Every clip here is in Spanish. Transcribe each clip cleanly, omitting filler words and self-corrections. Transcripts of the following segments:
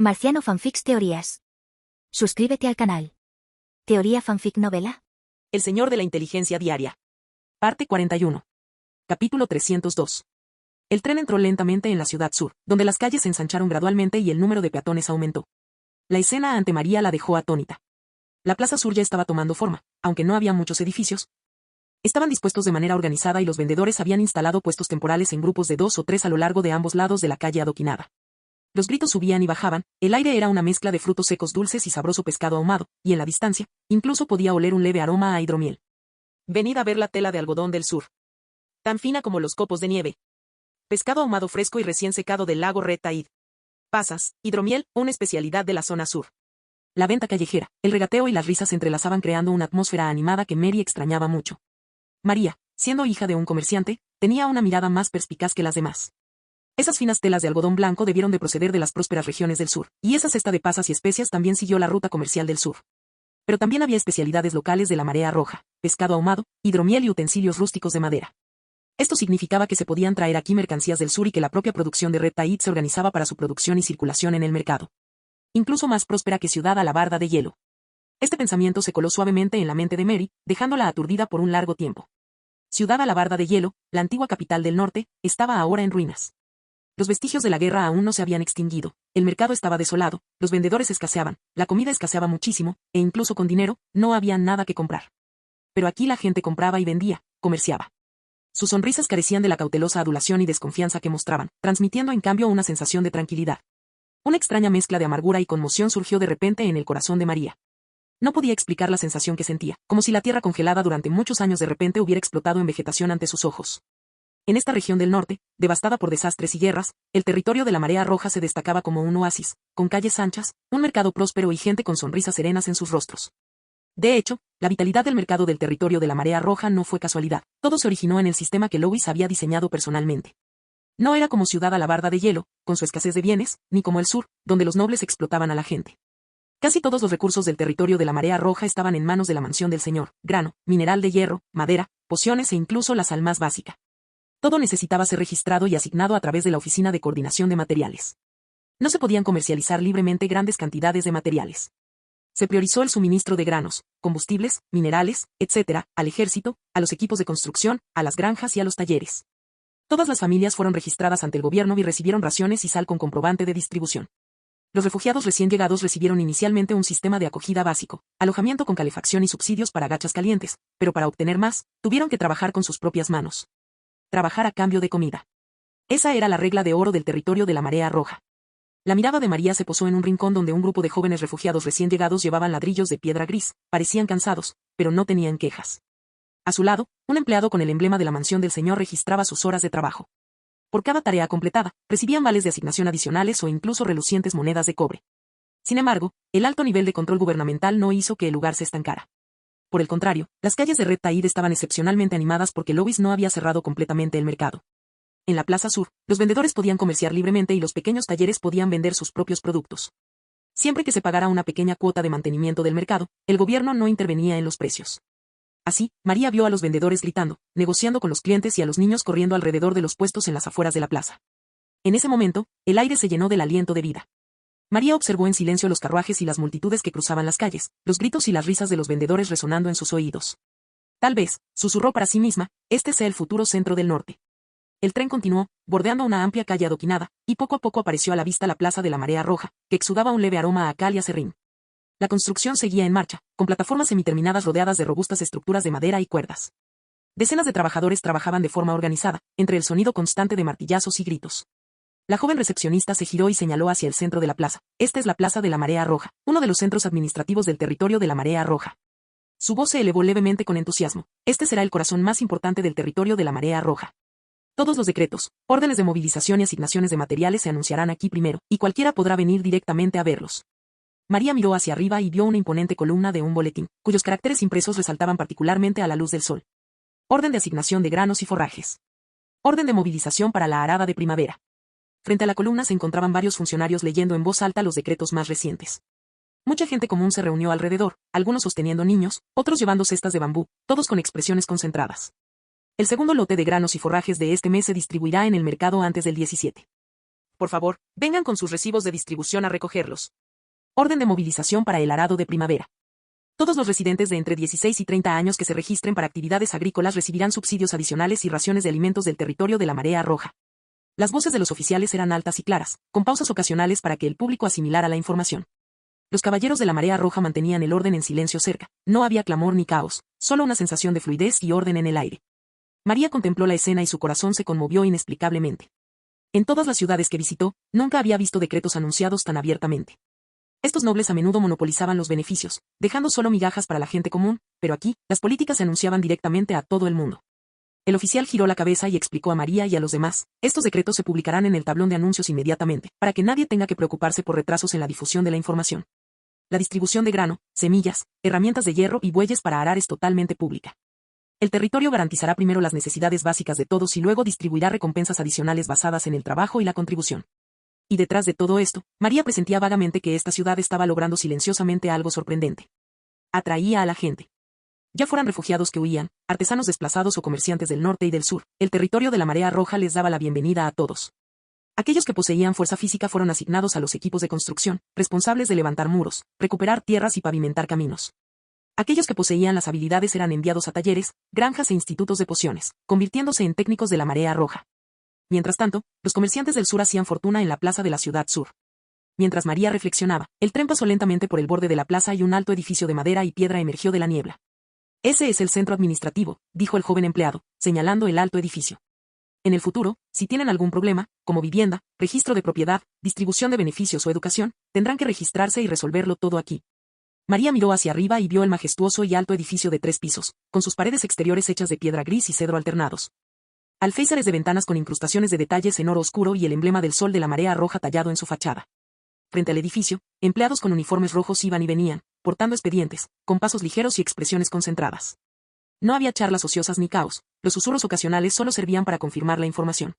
Marciano Fanfics Teorías. Suscríbete al canal. Teoría Fanfic Novela. El Señor de la Inteligencia Diaria. Parte 41. Capítulo 302. El tren entró lentamente en la ciudad sur, donde las calles se ensancharon gradualmente y el número de peatones aumentó. La escena ante María la dejó atónita. La plaza sur ya estaba tomando forma, aunque no había muchos edificios. Estaban dispuestos de manera organizada y los vendedores habían instalado puestos temporales en grupos de 2 o 3 a lo largo de ambos lados de la calle adoquinada. Los gritos subían y bajaban, el aire era una mezcla de frutos secos dulces y sabroso pescado ahumado, y en la distancia, incluso podía oler un leve aroma a hidromiel. Venid a ver la tela de algodón del sur. Tan fina como los copos de nieve. Pescado ahumado fresco y recién secado del lago Red Taid. Pasas, hidromiel, una especialidad de la zona sur. La venta callejera, el regateo y las risas se entrelazaban creando una atmósfera animada que Mary extrañaba mucho. María, siendo hija de un comerciante, tenía una mirada más perspicaz que las demás. Esas finas telas de algodón blanco debieron de proceder de las prósperas regiones del sur, y esa cesta de pasas y especias también siguió la ruta comercial del sur. Pero también había especialidades locales de la marea roja, pescado ahumado, hidromiel y utensilios rústicos de madera. Esto significaba que se podían traer aquí mercancías del sur y que la propia producción de Red Taid se organizaba para su producción y circulación en el mercado. Incluso más próspera que Ciudad Alabarda de Hielo. Este pensamiento se coló suavemente en la mente de Mary, dejándola aturdida por un largo tiempo. Ciudad Alabarda de Hielo, la antigua capital del norte, estaba ahora en ruinas. Los vestigios de la guerra aún no se habían extinguido, el mercado estaba desolado, los vendedores escaseaban, la comida escaseaba muchísimo, e incluso con dinero, no había nada que comprar. Pero aquí la gente compraba y vendía, comerciaba. Sus sonrisas carecían de la cautelosa adulación y desconfianza que mostraban, transmitiendo en cambio una sensación de tranquilidad. Una extraña mezcla de amargura y conmoción surgió de repente en el corazón de María. No podía explicar la sensación que sentía, como si la tierra congelada durante muchos años de repente hubiera explotado en vegetación ante sus ojos. En esta región del norte, devastada por desastres y guerras, el territorio de la marea roja se destacaba como un oasis, con calles anchas, un mercado próspero y gente con sonrisas serenas en sus rostros. De hecho, la vitalidad del mercado del territorio de la marea roja no fue casualidad, todo se originó en el sistema que Lois había diseñado personalmente. No era como Ciudad Alabarda de Hielo, con su escasez de bienes, ni como el sur, donde los nobles explotaban a la gente. Casi todos los recursos del territorio de la marea roja estaban en manos de la mansión del señor, grano, mineral de hierro, madera, pociones e incluso la sal más básica. Todo necesitaba ser registrado y asignado a través de la Oficina de Coordinación de Materiales. No se podían comercializar libremente grandes cantidades de materiales. Se priorizó el suministro de granos, combustibles, minerales, etc., al ejército, a los equipos de construcción, a las granjas y a los talleres. Todas las familias fueron registradas ante el gobierno y recibieron raciones y sal con comprobante de distribución. Los refugiados recién llegados recibieron inicialmente un sistema de acogida básico, alojamiento con calefacción y subsidios para gachas calientes, pero para obtener más, tuvieron que trabajar con sus propias manos. Trabajar a cambio de comida. Esa era la regla de oro del territorio de la marea roja. La mirada de María se posó en un rincón donde un grupo de jóvenes refugiados recién llegados llevaban ladrillos de piedra gris, parecían cansados, pero no tenían quejas. A su lado, un empleado con el emblema de la mansión del señor registraba sus horas de trabajo. Por cada tarea completada, recibían vales de asignación adicionales o incluso relucientes monedas de cobre. Sin embargo, el alto nivel de control gubernamental no hizo que el lugar se estancara. Por el contrario, las calles de Red Taid estaban excepcionalmente animadas porque Lois no había cerrado completamente el mercado. En la plaza sur, los vendedores podían comerciar libremente y los pequeños talleres podían vender sus propios productos. Siempre que se pagara una pequeña cuota de mantenimiento del mercado, el gobierno no intervenía en los precios. Así, María vio a los vendedores gritando, negociando con los clientes y a los niños corriendo alrededor de los puestos en las afueras de la plaza. En ese momento, el aire se llenó del aliento de vida. María observó en silencio los carruajes y las multitudes que cruzaban las calles, los gritos y las risas de los vendedores resonando en sus oídos. Tal vez, susurró para sí misma, este sea el futuro centro del norte. El tren continuó, bordeando una amplia calle adoquinada, y poco a poco apareció a la vista la plaza de la marea roja, que exudaba un leve aroma a cal y aserrín. La construcción seguía en marcha, con plataformas semiterminadas rodeadas de robustas estructuras de madera y cuerdas. Decenas de trabajadores trabajaban de forma organizada, entre el sonido constante de martillazos y gritos. La joven recepcionista se giró y señaló hacia el centro de la plaza. Esta es la plaza de la marea roja, uno de los centros administrativos del territorio de la marea roja. Su voz se elevó levemente con entusiasmo. Este será el corazón más importante del territorio de la marea roja. Todos los decretos, órdenes de movilización y asignaciones de materiales se anunciarán aquí primero, y cualquiera podrá venir directamente a verlos. María miró hacia arriba y vio una imponente columna de un boletín, cuyos caracteres impresos resaltaban particularmente a la luz del sol. Orden de asignación de granos y forrajes. Orden de movilización para la arada de primavera. Frente a la columna se encontraban varios funcionarios leyendo en voz alta los decretos más recientes. Mucha gente común se reunió alrededor, algunos sosteniendo niños, otros llevando cestas de bambú, todos con expresiones concentradas. El segundo lote de granos y forrajes de este mes se distribuirá en el mercado antes del 17. por favor, vengan con sus recibos de distribución a recogerlos. Orden de movilización para el arado de primavera. Todos los residentes de entre 16 y 30 años que se registren para actividades agrícolas recibirán subsidios adicionales y raciones de alimentos del territorio de la Marea Roja. Las voces de los oficiales eran altas y claras, con pausas ocasionales para que el público asimilara la información. Los caballeros de la Marea Roja mantenían el orden en silencio cerca, no había clamor ni caos, solo una sensación de fluidez y orden en el aire. María contempló la escena y su corazón se conmovió inexplicablemente. En todas las ciudades que visitó, nunca había visto decretos anunciados tan abiertamente. Estos nobles a menudo monopolizaban los beneficios, dejando solo migajas para la gente común, pero aquí, las políticas se anunciaban directamente a todo el mundo. El oficial giró la cabeza y explicó a María y a los demás, estos decretos se publicarán en el tablón de anuncios inmediatamente, para que nadie tenga que preocuparse por retrasos en la difusión de la información. La distribución de grano, semillas, herramientas de hierro y bueyes para arar es totalmente pública. El territorio garantizará primero las necesidades básicas de todos y luego distribuirá recompensas adicionales basadas en el trabajo y la contribución. Y detrás de todo esto, María presentía vagamente que esta ciudad estaba logrando silenciosamente algo sorprendente. Atraía a la gente. Ya fueran refugiados que huían, artesanos desplazados o comerciantes del norte y del sur, el territorio de la Marea Roja les daba la bienvenida a todos. Aquellos que poseían fuerza física fueron asignados a los equipos de construcción, responsables de levantar muros, recuperar tierras y pavimentar caminos. Aquellos que poseían las habilidades eran enviados a talleres, granjas e institutos de pociones, convirtiéndose en técnicos de la Marea Roja. Mientras tanto, los comerciantes del sur hacían fortuna en la plaza de la ciudad sur. Mientras María reflexionaba, el tren pasó lentamente por el borde de la plaza y un alto edificio de madera y piedra emergió de la niebla. Ese es el centro administrativo, dijo el joven empleado, señalando el alto edificio. En el futuro, si tienen algún problema, como vivienda, registro de propiedad, distribución de beneficios o educación, tendrán que registrarse y resolverlo todo aquí. María miró hacia arriba y vio el majestuoso y alto edificio de 3 pisos, con sus paredes exteriores hechas de piedra gris y cedro alternados. Alféizares de ventanas con incrustaciones de detalles en oro oscuro y el emblema del sol de la Marea Roja tallado en su fachada. Frente al edificio, empleados con uniformes rojos iban y venían, portando expedientes, con pasos ligeros y expresiones concentradas. No había charlas ociosas ni caos, los susurros ocasionales solo servían para confirmar la información.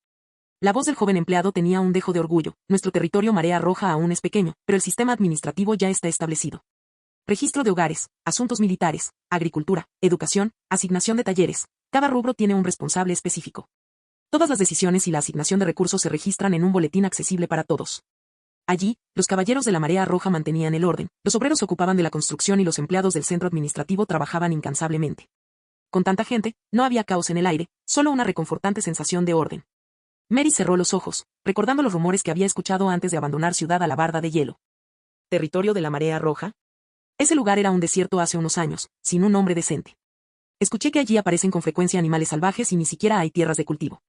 La voz del joven empleado tenía un dejo de orgullo, nuestro territorio Marea Roja aún es pequeño, pero el sistema administrativo ya está establecido. Registro de hogares, asuntos militares, agricultura, educación, asignación de talleres, cada rubro tiene un responsable específico. Todas las decisiones y la asignación de recursos se registran en un boletín accesible para todos. Allí, los caballeros de la Marea Roja mantenían el orden, los obreros se ocupaban de la construcción y los empleados del centro administrativo trabajaban incansablemente. Con tanta gente, no había caos en el aire, solo una reconfortante sensación de orden. Mary cerró los ojos, recordando los rumores que había escuchado antes de abandonar Ciudad Alabarda de Hielo. ¿Territorio de la Marea Roja? Ese lugar era un desierto hace unos años, sin un hombre decente. Escuché que allí aparecen con frecuencia animales salvajes y ni siquiera hay tierras de cultivo.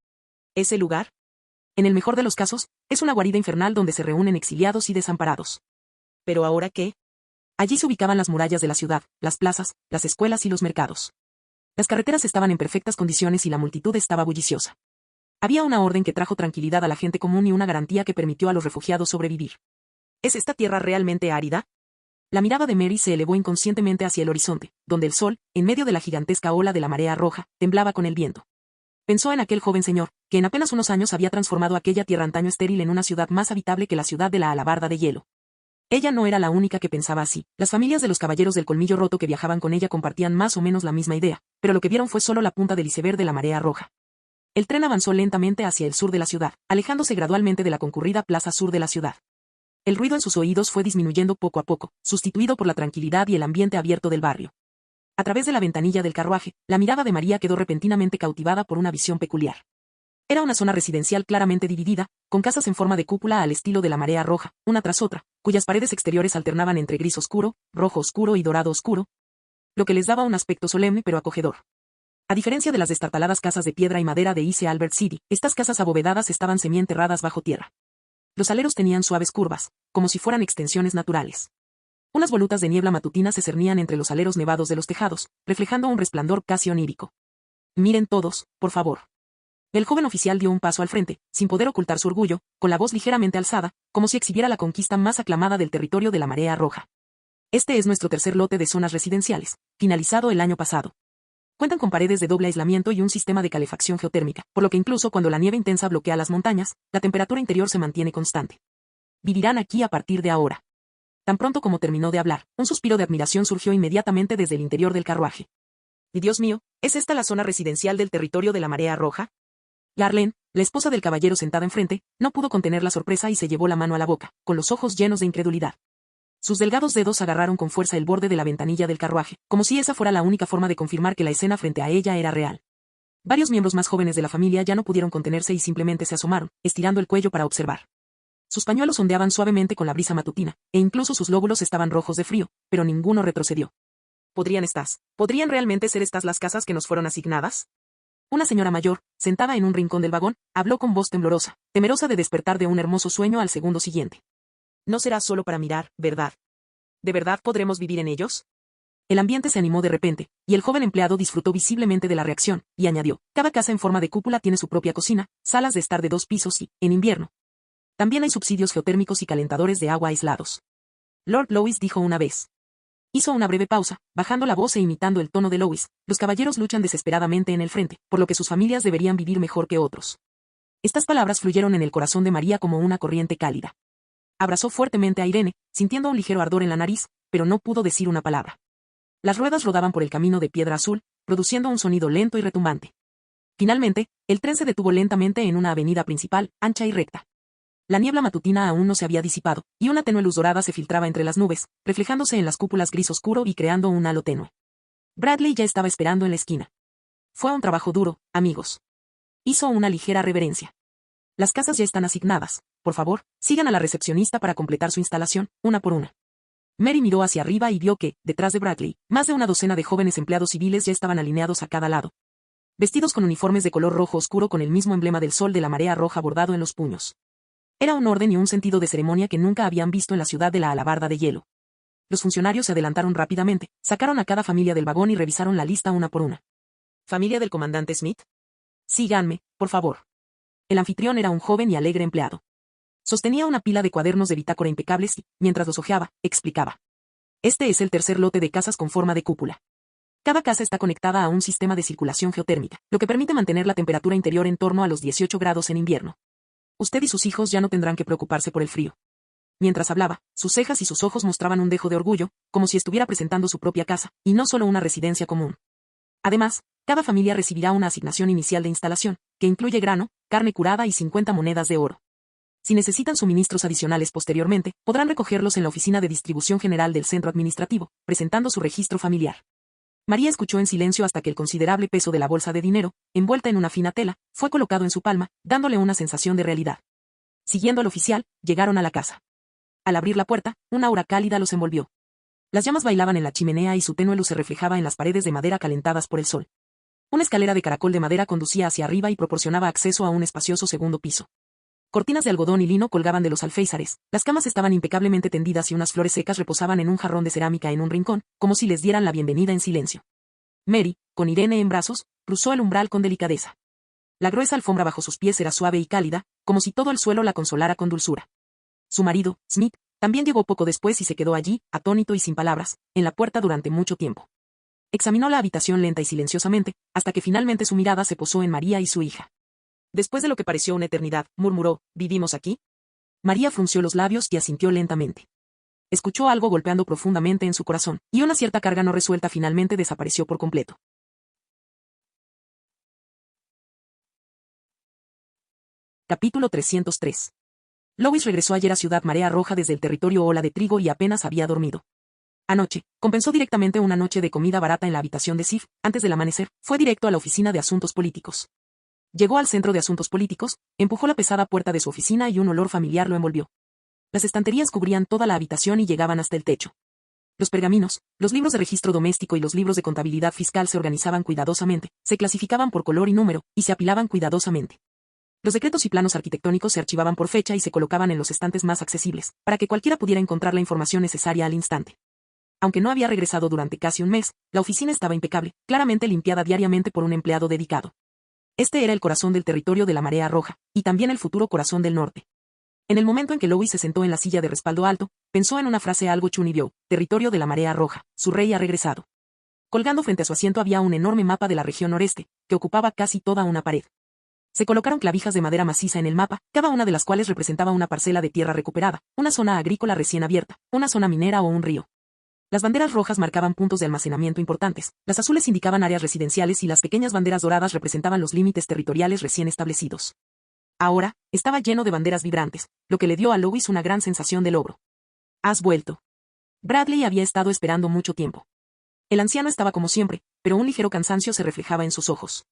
¿Ese lugar? En el mejor de los casos, es una guarida infernal donde se reúnen exiliados y desamparados. ¿Pero ahora qué? Allí se ubicaban las murallas de la ciudad, las plazas, las escuelas y los mercados. Las carreteras estaban en perfectas condiciones y la multitud estaba bulliciosa. Había una orden que trajo tranquilidad a la gente común y una garantía que permitió a los refugiados sobrevivir. ¿Es esta tierra realmente árida? La mirada de Mary se elevó inconscientemente hacia el horizonte, donde el sol, en medio de la gigantesca ola de la Marea Roja, temblaba con el viento. Pensó en aquel joven señor, que en apenas unos años había transformado aquella tierra antaño estéril en una ciudad más habitable que la ciudad de la Alabarda de Hielo. Ella no era la única que pensaba así. Las familias de los caballeros del colmillo roto que viajaban con ella compartían más o menos la misma idea, pero lo que vieron fue solo la punta del iceberg de la Marea Roja. El tren avanzó lentamente hacia el sur de la ciudad, alejándose gradualmente de la concurrida plaza sur de la ciudad. El ruido en sus oídos fue disminuyendo poco a poco, sustituido por la tranquilidad y el ambiente abierto del barrio. A través de la ventanilla del carruaje, la mirada de María quedó repentinamente cautivada por una visión peculiar. Era una zona residencial claramente dividida, con casas en forma de cúpula al estilo de la Marea Roja, una tras otra, cuyas paredes exteriores alternaban entre gris oscuro, rojo oscuro y dorado oscuro, lo que les daba un aspecto solemne pero acogedor. A diferencia de las destartaladas casas de piedra y madera de East Albert City, estas casas abovedadas estaban semienterradas bajo tierra. Los aleros tenían suaves curvas, como si fueran extensiones naturales. Unas volutas de niebla matutina se cernían entre los aleros nevados de los tejados, reflejando un resplandor casi onírico. Miren todos, por favor. El joven oficial dio un paso al frente, sin poder ocultar su orgullo, con la voz ligeramente alzada, como si exhibiera la conquista más aclamada del territorio de la Marea Roja. Este es nuestro tercer lote de zonas residenciales, finalizado el año pasado. Cuentan con paredes de doble aislamiento y un sistema de calefacción geotérmica, por lo que incluso cuando la nieve intensa bloquea las montañas, la temperatura interior se mantiene constante. Vivirán aquí a partir de ahora. Tan pronto como terminó de hablar, un suspiro de admiración surgió inmediatamente desde el interior del carruaje. Y Dios mío, ¿es esta la zona residencial del territorio de la Marea Roja? Garland, La esposa del caballero sentada enfrente, no pudo contener la sorpresa y se llevó la mano a la boca, con los ojos llenos de incredulidad. Sus delgados dedos agarraron con fuerza el borde de la ventanilla del carruaje, como si esa fuera la única forma de confirmar que la escena frente a ella era real. Varios miembros más jóvenes de la familia ya no pudieron contenerse y simplemente se asomaron, estirando el cuello para observar. Sus pañuelos ondeaban suavemente con la brisa matutina, e incluso sus lóbulos estaban rojos de frío, pero ninguno retrocedió. ¿Podrían realmente ser estas las casas que nos fueron asignadas? Una señora mayor, sentada en un rincón del vagón, habló con voz temblorosa, temerosa de despertar de un hermoso sueño al segundo siguiente. No será solo para mirar, ¿verdad? ¿De verdad podremos vivir en ellos? El ambiente se animó de repente, y el joven empleado disfrutó visiblemente de la reacción, y añadió, cada casa en forma de cúpula tiene su propia cocina, salas de estar de 2 pisos y, en invierno, también hay subsidios geotérmicos y calentadores de agua aislados. Lord Louis dijo una vez. Hizo una breve pausa, bajando la voz e imitando el tono de Louis. Los caballeros luchan desesperadamente en el frente, por lo que sus familias deberían vivir mejor que otros. Estas palabras fluyeron en el corazón de María como una corriente cálida. Abrazó fuertemente a Irene, sintiendo un ligero ardor en la nariz, pero no pudo decir una palabra. Las ruedas rodaban por el camino de piedra azul, produciendo un sonido lento y retumbante. Finalmente, el tren se detuvo lentamente en una avenida principal, ancha y recta. La niebla matutina aún no se había disipado, y una tenue luz dorada se filtraba entre las nubes, reflejándose en las cúpulas gris oscuro y creando un halo tenue. Bradley ya estaba esperando en la esquina. Fue un trabajo duro, amigos. Hizo una ligera reverencia. Las casas ya están asignadas. Por favor, sigan a la recepcionista para completar su instalación, una por una. Mary miró hacia arriba y vio que, detrás de Bradley, más de una docena de jóvenes empleados civiles ya estaban alineados a cada lado. Vestidos con uniformes de color rojo oscuro con el mismo emblema del sol de la marea roja bordado en los puños. Era un orden y un sentido de ceremonia que nunca habían visto en la ciudad de la alabarda de hielo. Los funcionarios se adelantaron rápidamente, sacaron a cada familia del vagón y revisaron la lista una por una. ¿Familia del comandante Smith? Síganme, por favor. El anfitrión era un joven y alegre empleado. Sostenía una pila de cuadernos de bitácora impecables y, mientras los hojeaba, explicaba. Este es el tercer lote de casas con forma de cúpula. Cada casa está conectada a un sistema de circulación geotérmica, lo que permite mantener la temperatura interior en torno a los 18 grados en invierno. Usted y sus hijos ya no tendrán que preocuparse por el frío. Mientras hablaba, sus cejas y sus ojos mostraban un dejo de orgullo, como si estuviera presentando su propia casa, y no solo una residencia común. Además, cada familia recibirá una asignación inicial de instalación, que incluye grano, carne curada y 50 monedas de oro. Si necesitan suministros adicionales posteriormente, podrán recogerlos en la oficina de distribución general del centro administrativo, presentando su registro familiar. María escuchó en silencio hasta que el considerable peso de la bolsa de dinero, envuelta en una fina tela, fue colocado en su palma, dándole una sensación de realidad. Siguiendo al oficial, llegaron a la casa. Al abrir la puerta, una aura cálida los envolvió. Las llamas bailaban en la chimenea y su tenue luz se reflejaba en las paredes de madera calentadas por el sol. Una escalera de caracol de madera conducía hacia arriba y proporcionaba acceso a un espacioso segundo piso. Cortinas de algodón y lino colgaban de los alféizares, las camas estaban impecablemente tendidas y unas flores secas reposaban en un jarrón de cerámica en un rincón, como si les dieran la bienvenida en silencio. Mary, con Irene en brazos, cruzó el umbral con delicadeza. La gruesa alfombra bajo sus pies era suave y cálida, como si todo el suelo la consolara con dulzura. Su marido, Smith, también llegó poco después y se quedó allí, atónito y sin palabras, en la puerta durante mucho tiempo. Examinó la habitación lenta y silenciosamente, hasta que finalmente su mirada se posó en María y su hija. Después de lo que pareció una eternidad, murmuró, ¿vivimos aquí? María frunció los labios y asintió lentamente. Escuchó algo golpeando profundamente en su corazón, y una cierta carga no resuelta finalmente desapareció por completo. Capítulo 303. Louis regresó ayer a Ciudad Marea Roja desde el territorio Ola de Trigo y apenas había dormido. Anoche, compensó directamente una noche de comida barata en la habitación de Sif. Antes del amanecer, fue directo a la oficina de asuntos políticos. Llegó al centro de asuntos políticos, empujó la pesada puerta de su oficina y un olor familiar lo envolvió. Las estanterías cubrían toda la habitación y llegaban hasta el techo. Los pergaminos, los libros de registro doméstico y los libros de contabilidad fiscal se organizaban cuidadosamente, se clasificaban por color y número, y se apilaban cuidadosamente. Los decretos y planos arquitectónicos se archivaban por fecha y se colocaban en los estantes más accesibles, para que cualquiera pudiera encontrar la información necesaria al instante. Aunque no había regresado durante casi un mes, la oficina estaba impecable, claramente limpiada diariamente por un empleado dedicado. Este era el corazón del territorio de la Marea Roja, y también el futuro corazón del norte. En el momento en que Louis se sentó en la silla de respaldo alto, pensó en una frase algo chunibyo, territorio de la Marea Roja, su rey ha regresado. Colgando frente a su asiento había un enorme mapa de la región noreste, que ocupaba casi toda una pared. Se colocaron clavijas de madera maciza en el mapa, cada una de las cuales representaba una parcela de tierra recuperada, una zona agrícola recién abierta, una zona minera o un río. Las banderas rojas marcaban puntos de almacenamiento importantes, las azules indicaban áreas residenciales y las pequeñas banderas doradas representaban los límites territoriales recién establecidos. Ahora, estaba lleno de banderas vibrantes, lo que le dio a Lois una gran sensación de logro. «Has vuelto». Bradley había estado esperando mucho tiempo. El anciano estaba como siempre, pero un ligero cansancio se reflejaba en sus ojos.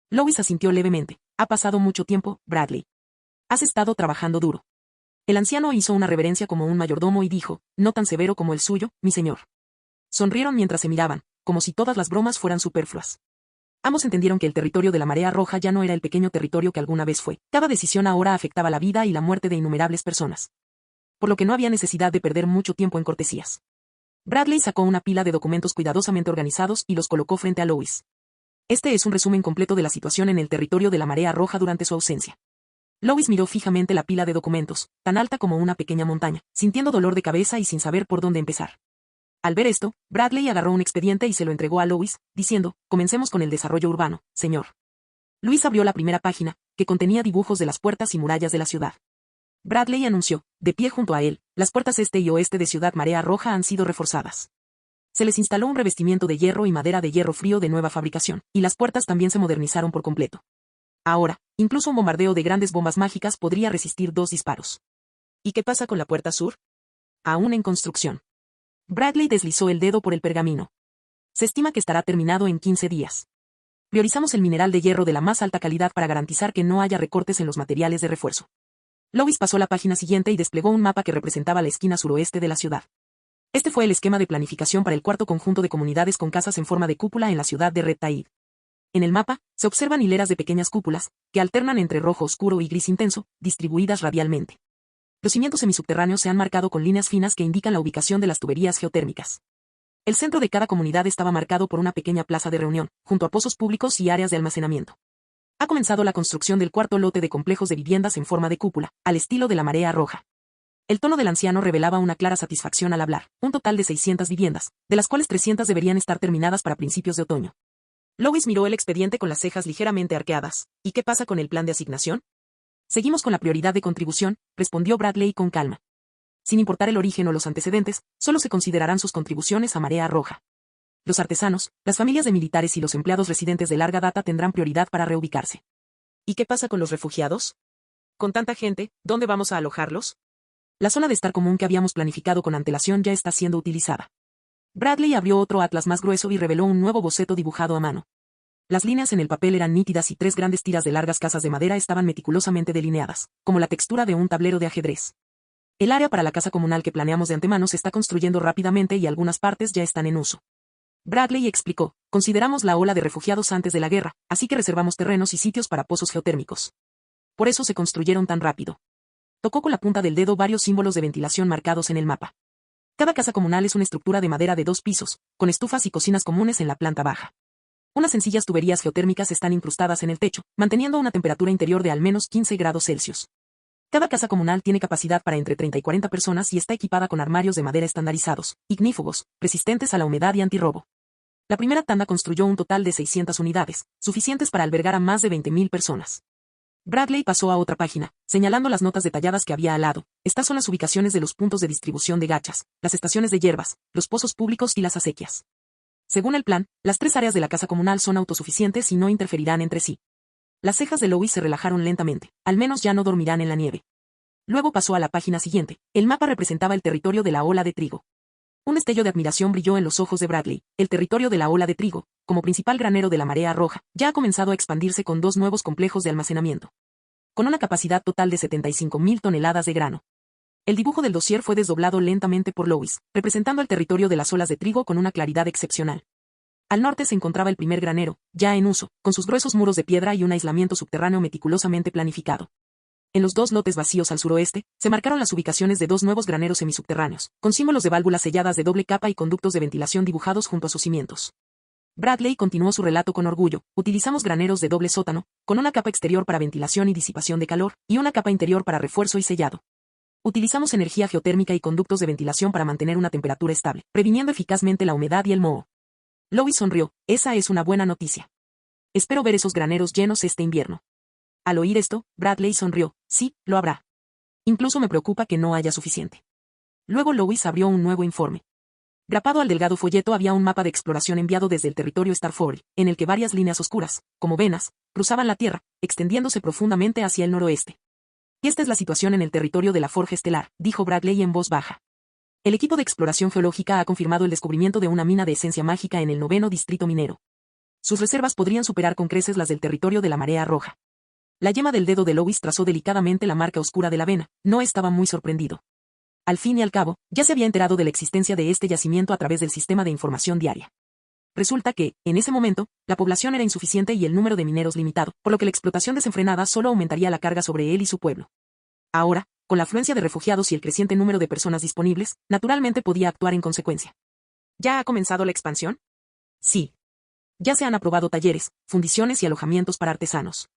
Lois asintió levemente. «Ha pasado mucho tiempo, Bradley. Has estado trabajando duro». El anciano hizo una reverencia como un mayordomo y dijo, «No tan severo como el suyo, mi señor». Sonrieron mientras se miraban, como si todas las bromas fueran superfluas. Ambos entendieron que el territorio de la Marea Roja ya no era el pequeño territorio que alguna vez fue. Cada decisión ahora afectaba la vida y la muerte de innumerables personas. Por lo que no había necesidad de perder mucho tiempo en cortesías. Bradley sacó una pila de documentos cuidadosamente organizados y los colocó frente a Lois. Este es un resumen completo de la situación en el territorio de la Marea Roja durante su ausencia. Lois miró fijamente la pila de documentos, tan alta como una pequeña montaña, sintiendo dolor de cabeza y sin saber por dónde empezar. Al ver esto, Bradley agarró un expediente y se lo entregó a Lois, diciendo, «Comencemos con el desarrollo urbano, señor». Luis abrió la primera página, que contenía dibujos de las puertas y murallas de la ciudad. Bradley anunció, de pie junto a él, «Las puertas este y oeste de Ciudad Marea Roja han sido reforzadas. Se les instaló un revestimiento de hierro y madera de hierro frío de nueva fabricación, y las puertas también se modernizaron por completo. Ahora, incluso un bombardeo de grandes bombas mágicas podría resistir 2 disparos». «¿Y qué pasa con la puerta sur?» «Aún en construcción». Bradley deslizó el dedo por el pergamino. «Se estima que estará terminado en 15 días. Priorizamos el mineral de hierro de la más alta calidad para garantizar que no haya recortes en los materiales de refuerzo». Lois pasó la página siguiente y desplegó un mapa que representaba la esquina suroeste de la ciudad. Este fue el esquema de planificación para el cuarto conjunto de comunidades con casas en forma de cúpula en la ciudad de Red Tide. En el mapa, se observan hileras de pequeñas cúpulas, que alternan entre rojo oscuro y gris intenso, distribuidas radialmente. Los cimientos semisubterráneos se han marcado con líneas finas que indican la ubicación de las tuberías geotérmicas. El centro de cada comunidad estaba marcado por una pequeña plaza de reunión, junto a pozos públicos y áreas de almacenamiento. Ha comenzado la construcción del cuarto lote de complejos de viviendas en forma de cúpula, al estilo de la Marea Roja. El tono del anciano revelaba una clara satisfacción al hablar, un total de 600 viviendas, de las cuales 300 deberían estar terminadas para principios de otoño. Lois miró el expediente con las cejas ligeramente arqueadas. «¿Y qué pasa con el plan de asignación?» «Seguimos con la prioridad de contribución», respondió Bradley con calma. «Sin importar el origen o los antecedentes, solo se considerarán sus contribuciones a Marea Roja. Los artesanos, las familias de militares y los empleados residentes de larga data tendrán prioridad para reubicarse». «¿Y qué pasa con los refugiados? Con tanta gente, ¿dónde vamos a alojarlos?» «La zona de estar común que habíamos planificado con antelación ya está siendo utilizada». Bradley abrió otro atlas más grueso y reveló un nuevo boceto dibujado a mano. Las líneas en el papel eran nítidas y 3 grandes tiras de largas casas de madera estaban meticulosamente delineadas, como la textura de un tablero de ajedrez. El área para la casa comunal que planeamos de antemano se está construyendo rápidamente y algunas partes ya están en uso. Bradley explicó, «Consideramos la ola de refugiados antes de la guerra, así que reservamos terrenos y sitios para pozos geotérmicos. Por eso se construyeron tan rápido». Tocó con la punta del dedo varios símbolos de ventilación marcados en el mapa. Cada casa comunal es una estructura de madera de 2 pisos, con estufas y cocinas comunes en la planta baja. Unas sencillas tuberías geotérmicas están incrustadas en el techo, manteniendo una temperatura interior de al menos 15 grados Celsius. Cada casa comunal tiene capacidad para entre 30 y 40 personas y está equipada con armarios de madera estandarizados, ignífugos, resistentes a la humedad y antirrobo. La primera tanda construyó un total de 600 unidades, suficientes para albergar a más de 20.000 personas. Bradley pasó a otra página, señalando las notas detalladas que había al lado. Estas son las ubicaciones de los puntos de distribución de gachas, las estaciones de hierbas, los pozos públicos y las acequias. Según el plan, las 3 áreas de la casa comunal son autosuficientes y no interferirán entre sí. Las cejas de Lois se relajaron lentamente, al menos ya no dormirán en la nieve. Luego pasó a la página siguiente. El mapa representaba el territorio de la ola de trigo. Un destello de admiración brilló en los ojos de Bradley. El territorio de la ola de trigo, como principal granero de la Marea Roja, ya ha comenzado a expandirse con 2 nuevos complejos de almacenamiento. Con una capacidad total de 75.000 toneladas de grano. El dibujo del dossier fue desdoblado lentamente por Lois, representando el territorio de las olas de trigo con una claridad excepcional. Al norte se encontraba el primer granero, ya en uso, con sus gruesos muros de piedra y un aislamiento subterráneo meticulosamente planificado. En los 2 lotes vacíos al suroeste, se marcaron las ubicaciones de 2 nuevos graneros semisubterráneos, con símbolos de válvulas selladas de doble capa y conductos de ventilación dibujados junto a sus cimientos. Bradley continuó su relato con orgullo. Utilizamos graneros de doble sótano, con una capa exterior para ventilación y disipación de calor, y una capa interior para refuerzo y sellado. Utilizamos energía geotérmica y conductos de ventilación para mantener una temperatura estable, previniendo eficazmente la humedad y el moho. Lois sonrió. Esa es una buena noticia. Espero ver esos graneros llenos este invierno. Al oír esto, Bradley sonrió. Sí, lo habrá. Incluso me preocupa que no haya suficiente. Luego Lois abrió un nuevo informe. Grapado al delgado folleto había un mapa de exploración enviado desde el territorio Starfall, en el que varias líneas oscuras, como venas, cruzaban la tierra, extendiéndose profundamente hacia el noroeste. Esta es la situación en el territorio de la Forja Estelar, dijo Bradley en voz baja. El equipo de exploración geológica ha confirmado el descubrimiento de una mina de esencia mágica en el 9º distrito minero. Sus reservas podrían superar con creces las del territorio de la Marea Roja. La yema del dedo de Lois trazó delicadamente la marca oscura de la vena, no estaba muy sorprendido. Al fin y al cabo, ya se había enterado de la existencia de este yacimiento a través del sistema de información diaria. Resulta que, en ese momento, la población era insuficiente y el número de mineros limitado, por lo que la explotación desenfrenada solo aumentaría la carga sobre él y su pueblo. Ahora, con la afluencia de refugiados y el creciente número de personas disponibles, naturalmente podía actuar en consecuencia. ¿Ya ha comenzado la expansión? Sí. Ya se han aprobado talleres, fundiciones y alojamientos para artesanos.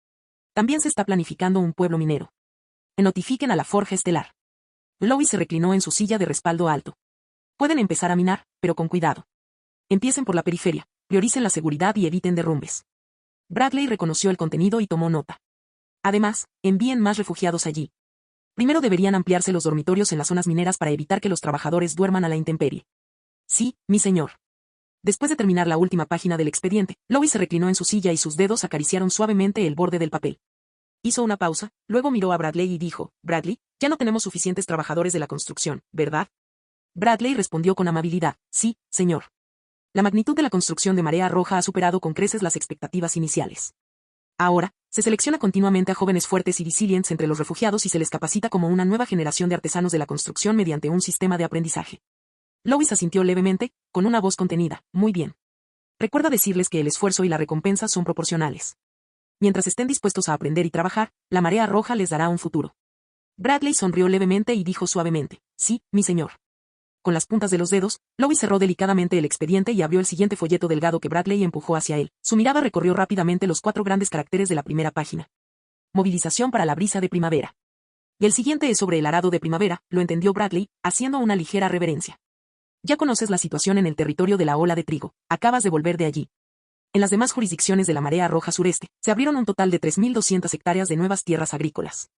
También se está planificando un pueblo minero. Notifiquen a la Forja Estelar. Lois se reclinó en su silla de respaldo alto. Pueden empezar a minar, pero con cuidado. Empiecen por la periferia, prioricen la seguridad y eviten derrumbes. Bradley reconoció el contenido y tomó nota. Además, envíen más refugiados allí. Primero deberían ampliarse los dormitorios en las zonas mineras para evitar que los trabajadores duerman a la intemperie. Sí, mi señor. Después de terminar la última página del expediente, Lois se reclinó en su silla y sus dedos acariciaron suavemente el borde del papel. Hizo una pausa, luego miró a Bradley y dijo, Bradley, ya no tenemos suficientes trabajadores de la construcción, ¿verdad? Bradley respondió con amabilidad, sí, señor. La magnitud de la construcción de Marea Roja ha superado con creces las expectativas iniciales. Ahora, se selecciona continuamente a jóvenes fuertes y resilientes entre los refugiados y se les capacita como una nueva generación de artesanos de la construcción mediante un sistema de aprendizaje. Lois asintió levemente, con una voz contenida, muy bien. Recuerda decirles que el esfuerzo y la recompensa son proporcionales. Mientras estén dispuestos a aprender y trabajar, la Marea Roja les dará un futuro. Bradley sonrió levemente y dijo suavemente, sí, mi señor. Con las puntas de los dedos, Lois cerró delicadamente el expediente y abrió el siguiente folleto delgado que Bradley empujó hacia él. Su mirada recorrió rápidamente los 4 grandes caracteres de la primera página. Movilización para la brisa de primavera. Y el siguiente es sobre el arado de primavera, lo entendió Bradley, haciendo una ligera reverencia. Ya conoces la situación en el territorio de la ola de trigo, acabas de volver de allí. En las demás jurisdicciones de la Marea Roja Sureste, se abrieron un total de 3.200 hectáreas de nuevas tierras agrícolas.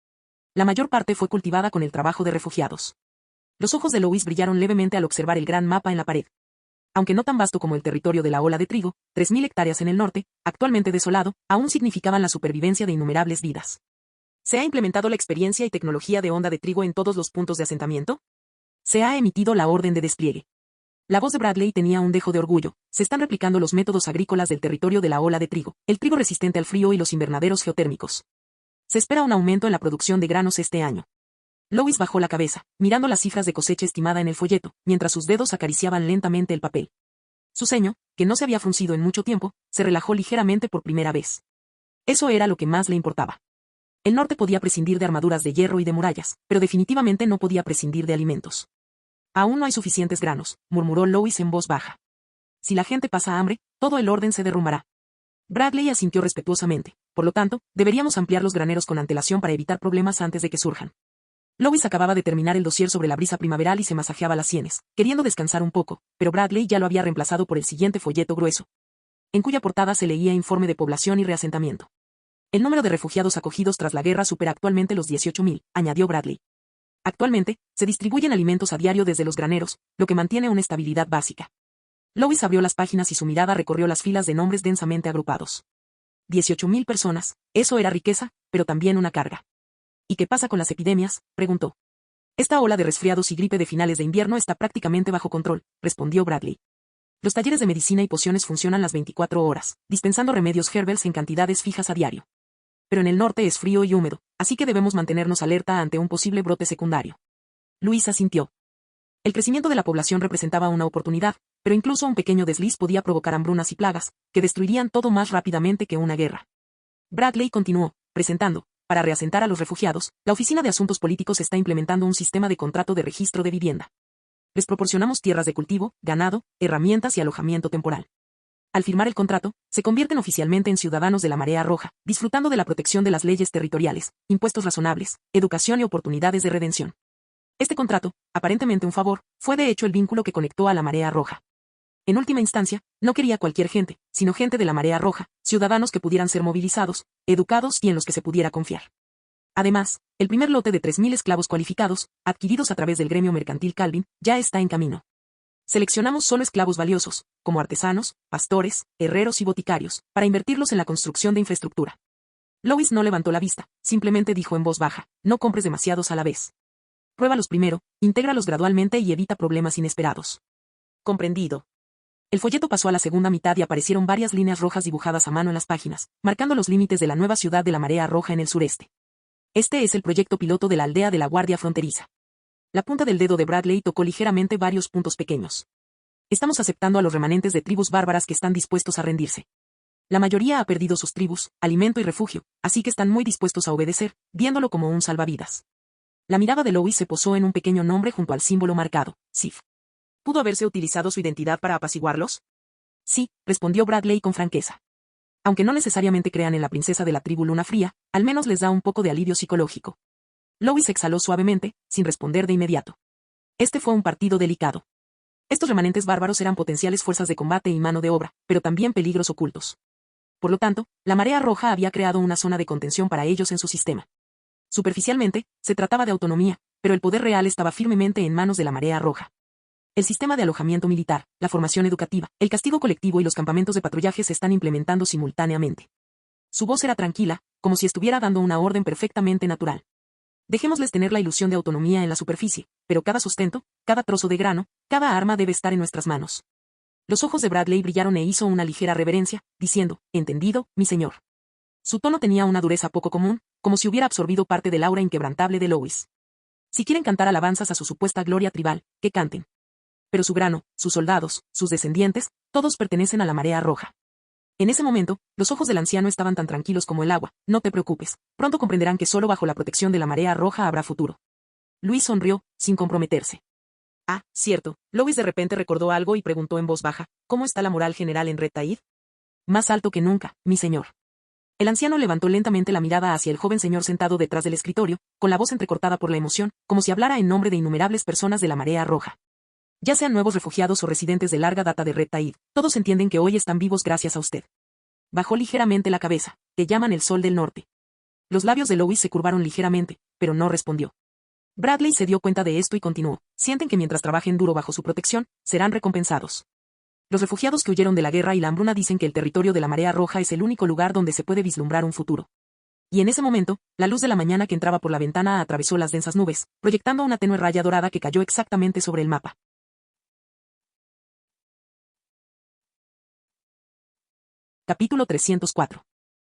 La mayor parte fue cultivada con el trabajo de refugiados. Los ojos de Lois brillaron levemente al observar el gran mapa en la pared. Aunque no tan vasto como el territorio de la ola de trigo, 3.000 hectáreas en el norte, actualmente desolado, aún significaban la supervivencia de innumerables vidas. ¿Se ha implementado la experiencia y tecnología de onda de trigo en todos los puntos de asentamiento? Se ha emitido la orden de despliegue. La voz de Bradley tenía un dejo de orgullo. Se están replicando los métodos agrícolas del territorio de la ola de trigo, el trigo resistente al frío y los invernaderos geotérmicos. Se espera un aumento en la producción de granos este año. Lois bajó la cabeza, mirando las cifras de cosecha estimada en el folleto, mientras sus dedos acariciaban lentamente el papel. Su ceño, que no se había fruncido en mucho tiempo, se relajó ligeramente por primera vez. Eso era lo que más le importaba. El norte podía prescindir de armaduras de hierro y de murallas, pero definitivamente no podía prescindir de alimentos. Aún no hay suficientes granos, murmuró Lois en voz baja. Si la gente pasa hambre, todo el orden se derrumbará. Bradley asintió respetuosamente. Por lo tanto, deberíamos ampliar los graneros con antelación para evitar problemas antes de que surjan. Lois acababa de terminar el dossier sobre la brisa primaveral y se masajeaba las sienes, queriendo descansar un poco, pero Bradley ya lo había reemplazado por el siguiente folleto grueso, en cuya portada se leía informe de población y reasentamiento. El número de refugiados acogidos tras la guerra supera actualmente los 18.000, añadió Bradley. Actualmente, se distribuyen alimentos a diario desde los graneros, lo que mantiene una estabilidad básica. Lois abrió las páginas y su mirada recorrió las filas de nombres densamente agrupados. 18.000 personas, eso era riqueza, pero también una carga. ¿Y qué pasa con las epidemias?, preguntó. Esta ola de resfriados y gripe de finales de invierno está prácticamente bajo control, respondió Bradley. Los talleres de medicina y pociones funcionan las 24 horas, dispensando remedios herbals en cantidades fijas a diario. Pero en el norte es frío y húmedo, así que debemos mantenernos alerta ante un posible brote secundario. Luis asintió. El crecimiento de la población representaba una oportunidad, pero incluso un pequeño desliz podía provocar hambrunas y plagas, que destruirían todo más rápidamente que una guerra. Bradley continuó, presentando, para reasentar a los refugiados, la Oficina de Asuntos Políticos está implementando un sistema de contrato de registro de vivienda. Les proporcionamos tierras de cultivo, ganado, herramientas y alojamiento temporal. Al firmar el contrato, se convierten oficialmente en ciudadanos de la Marea Roja, disfrutando de la protección de las leyes territoriales, impuestos razonables, educación y oportunidades de redención. Este contrato, aparentemente un favor, fue de hecho el vínculo que conectó a la Marea Roja. En última instancia, no quería cualquier gente, sino gente de la Marea Roja, ciudadanos que pudieran ser movilizados, educados y en los que se pudiera confiar. Además, el primer lote de 3.000 esclavos cualificados, adquiridos a través del gremio mercantil Calvin, ya está en camino. Seleccionamos solo esclavos valiosos, como artesanos, pastores, herreros y boticarios, para invertirlos en la construcción de infraestructura. Lois no levantó la vista, simplemente dijo en voz baja, no compres demasiados a la vez. Pruébalos primero, intégralos gradualmente y evita problemas inesperados. Comprendido. El folleto pasó a la segunda mitad y aparecieron varias líneas rojas dibujadas a mano en las páginas, marcando los límites de la nueva ciudad de la Marea Roja en el sureste. Este es el proyecto piloto de la aldea de la Guardia Fronteriza. La punta del dedo de Bradley tocó ligeramente varios puntos pequeños. Estamos aceptando a los remanentes de tribus bárbaras que están dispuestos a rendirse. La mayoría ha perdido sus tribus, alimento y refugio, así que están muy dispuestos a obedecer, viéndolo como un salvavidas. La mirada de Lois se posó en un pequeño nombre junto al símbolo marcado, Sif. ¿Pudo haberse utilizado su identidad para apaciguarlos? Sí, respondió Bradley con franqueza. Aunque no necesariamente crean en la princesa de la tribu Luna Fría, al menos les da un poco de alivio psicológico. Lois exhaló suavemente, sin responder de inmediato. Este fue un partido delicado. Estos remanentes bárbaros eran potenciales fuerzas de combate y mano de obra, pero también peligros ocultos. Por lo tanto, la Marea Roja había creado una zona de contención para ellos en su sistema. Superficialmente, se trataba de autonomía, pero el poder real estaba firmemente en manos de la Marea Roja. El sistema de alojamiento militar, la formación educativa, el castigo colectivo y los campamentos de patrullaje se están implementando simultáneamente. Su voz era tranquila, como si estuviera dando una orden perfectamente natural. Dejémosles tener la ilusión de autonomía en la superficie, pero cada sustento, cada trozo de grano, cada arma debe estar en nuestras manos. Los ojos de Bradley brillaron e hizo una ligera reverencia, diciendo, entendido, mi señor. Su tono tenía una dureza poco común, como si hubiera absorbido parte del aura inquebrantable de Lois. Si quieren cantar alabanzas a su supuesta gloria tribal, que canten. Pero su grano, sus soldados, sus descendientes, todos pertenecen a la Marea Roja. En ese momento, los ojos del anciano estaban tan tranquilos como el agua. No te preocupes, pronto comprenderán que solo bajo la protección de la Marea Roja habrá futuro. Luis sonrió, sin comprometerse. Ah, cierto. Lois de repente recordó algo y preguntó en voz baja, ¿cómo está la moral general en Red Tide? Más alto que nunca, mi señor. El anciano levantó lentamente la mirada hacia el joven señor sentado detrás del escritorio, con la voz entrecortada por la emoción, como si hablara en nombre de innumerables personas de la Marea Roja. Ya sean nuevos refugiados o residentes de larga data de Red Tide, todos entienden que hoy están vivos gracias a usted. Bajó ligeramente la cabeza, que llaman el sol del norte. Los labios de Lois se curvaron ligeramente, pero no respondió. Bradley se dio cuenta de esto y continuó, sienten que mientras trabajen duro bajo su protección, serán recompensados. Los refugiados que huyeron de la guerra y la hambruna dicen que el territorio de la Marea Roja es el único lugar donde se puede vislumbrar un futuro. Y en ese momento, la luz de la mañana que entraba por la ventana atravesó las densas nubes, proyectando una tenue raya dorada que cayó exactamente sobre el mapa. Capítulo 304.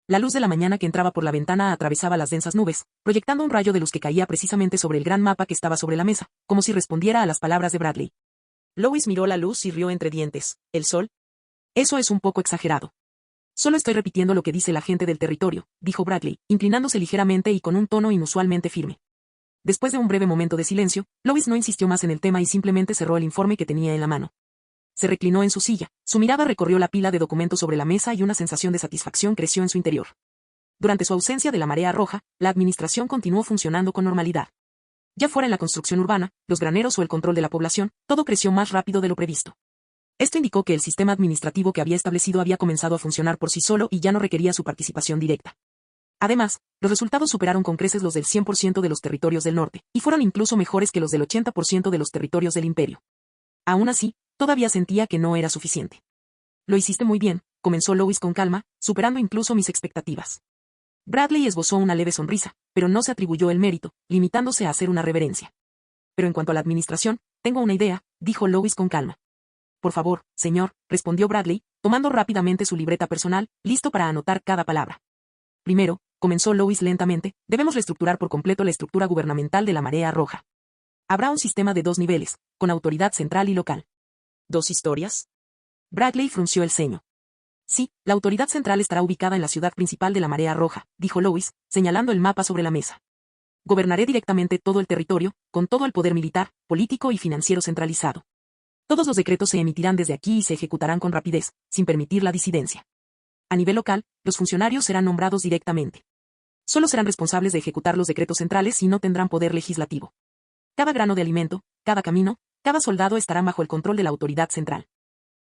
La luz de la mañana que entraba por la ventana atravesaba las densas nubes, proyectando un rayo de luz que caía precisamente sobre el gran mapa que estaba sobre la mesa, como si respondiera a las palabras de Bradley. Lois miró la luz y rió entre dientes. ¿El sol? Eso es un poco exagerado. Solo estoy repitiendo lo que dice la gente del territorio, dijo Bradley, inclinándose ligeramente y con un tono inusualmente firme. Después de un breve momento de silencio, Lois no insistió más en el tema y simplemente cerró el informe que tenía en la mano. Se reclinó en su silla, su mirada recorrió la pila de documentos sobre la mesa y una sensación de satisfacción creció en su interior. Durante su ausencia de la Marea Roja, la administración continuó funcionando con normalidad. Ya fuera en la construcción urbana, los graneros o el control de la población, todo creció más rápido de lo previsto. Esto indicó que el sistema administrativo que había establecido había comenzado a funcionar por sí solo y ya no requería su participación directa. Además, los resultados superaron con creces los del 100% de los territorios del norte, y fueron incluso mejores que los del 80% de los territorios del imperio. Aún así, todavía sentía que no era suficiente. Lo hiciste muy bien, comenzó Lois con calma, superando incluso mis expectativas. Bradley esbozó una leve sonrisa, pero no se atribuyó el mérito, limitándose a hacer una reverencia. Pero en cuanto a la administración, tengo una idea, dijo Lois con calma. Por favor, señor, respondió Bradley, tomando rápidamente su libreta personal, listo para anotar cada palabra. Primero, comenzó Lois lentamente, debemos reestructurar por completo la estructura gubernamental de la Marea Roja. Habrá un sistema de 2 niveles, con autoridad central y local. ¿2 historias? Bradley frunció el ceño. Sí, la autoridad central estará ubicada en la ciudad principal de la Marea Roja, dijo Lois, señalando el mapa sobre la mesa. Gobernaré directamente todo el territorio, con todo el poder militar, político y financiero centralizado. Todos los decretos se emitirán desde aquí y se ejecutarán con rapidez, sin permitir la disidencia. A nivel local, los funcionarios serán nombrados directamente. Solo serán responsables de ejecutar los decretos centrales y no tendrán poder legislativo. Cada grano de alimento, cada camino, cada soldado estará bajo el control de la autoridad central.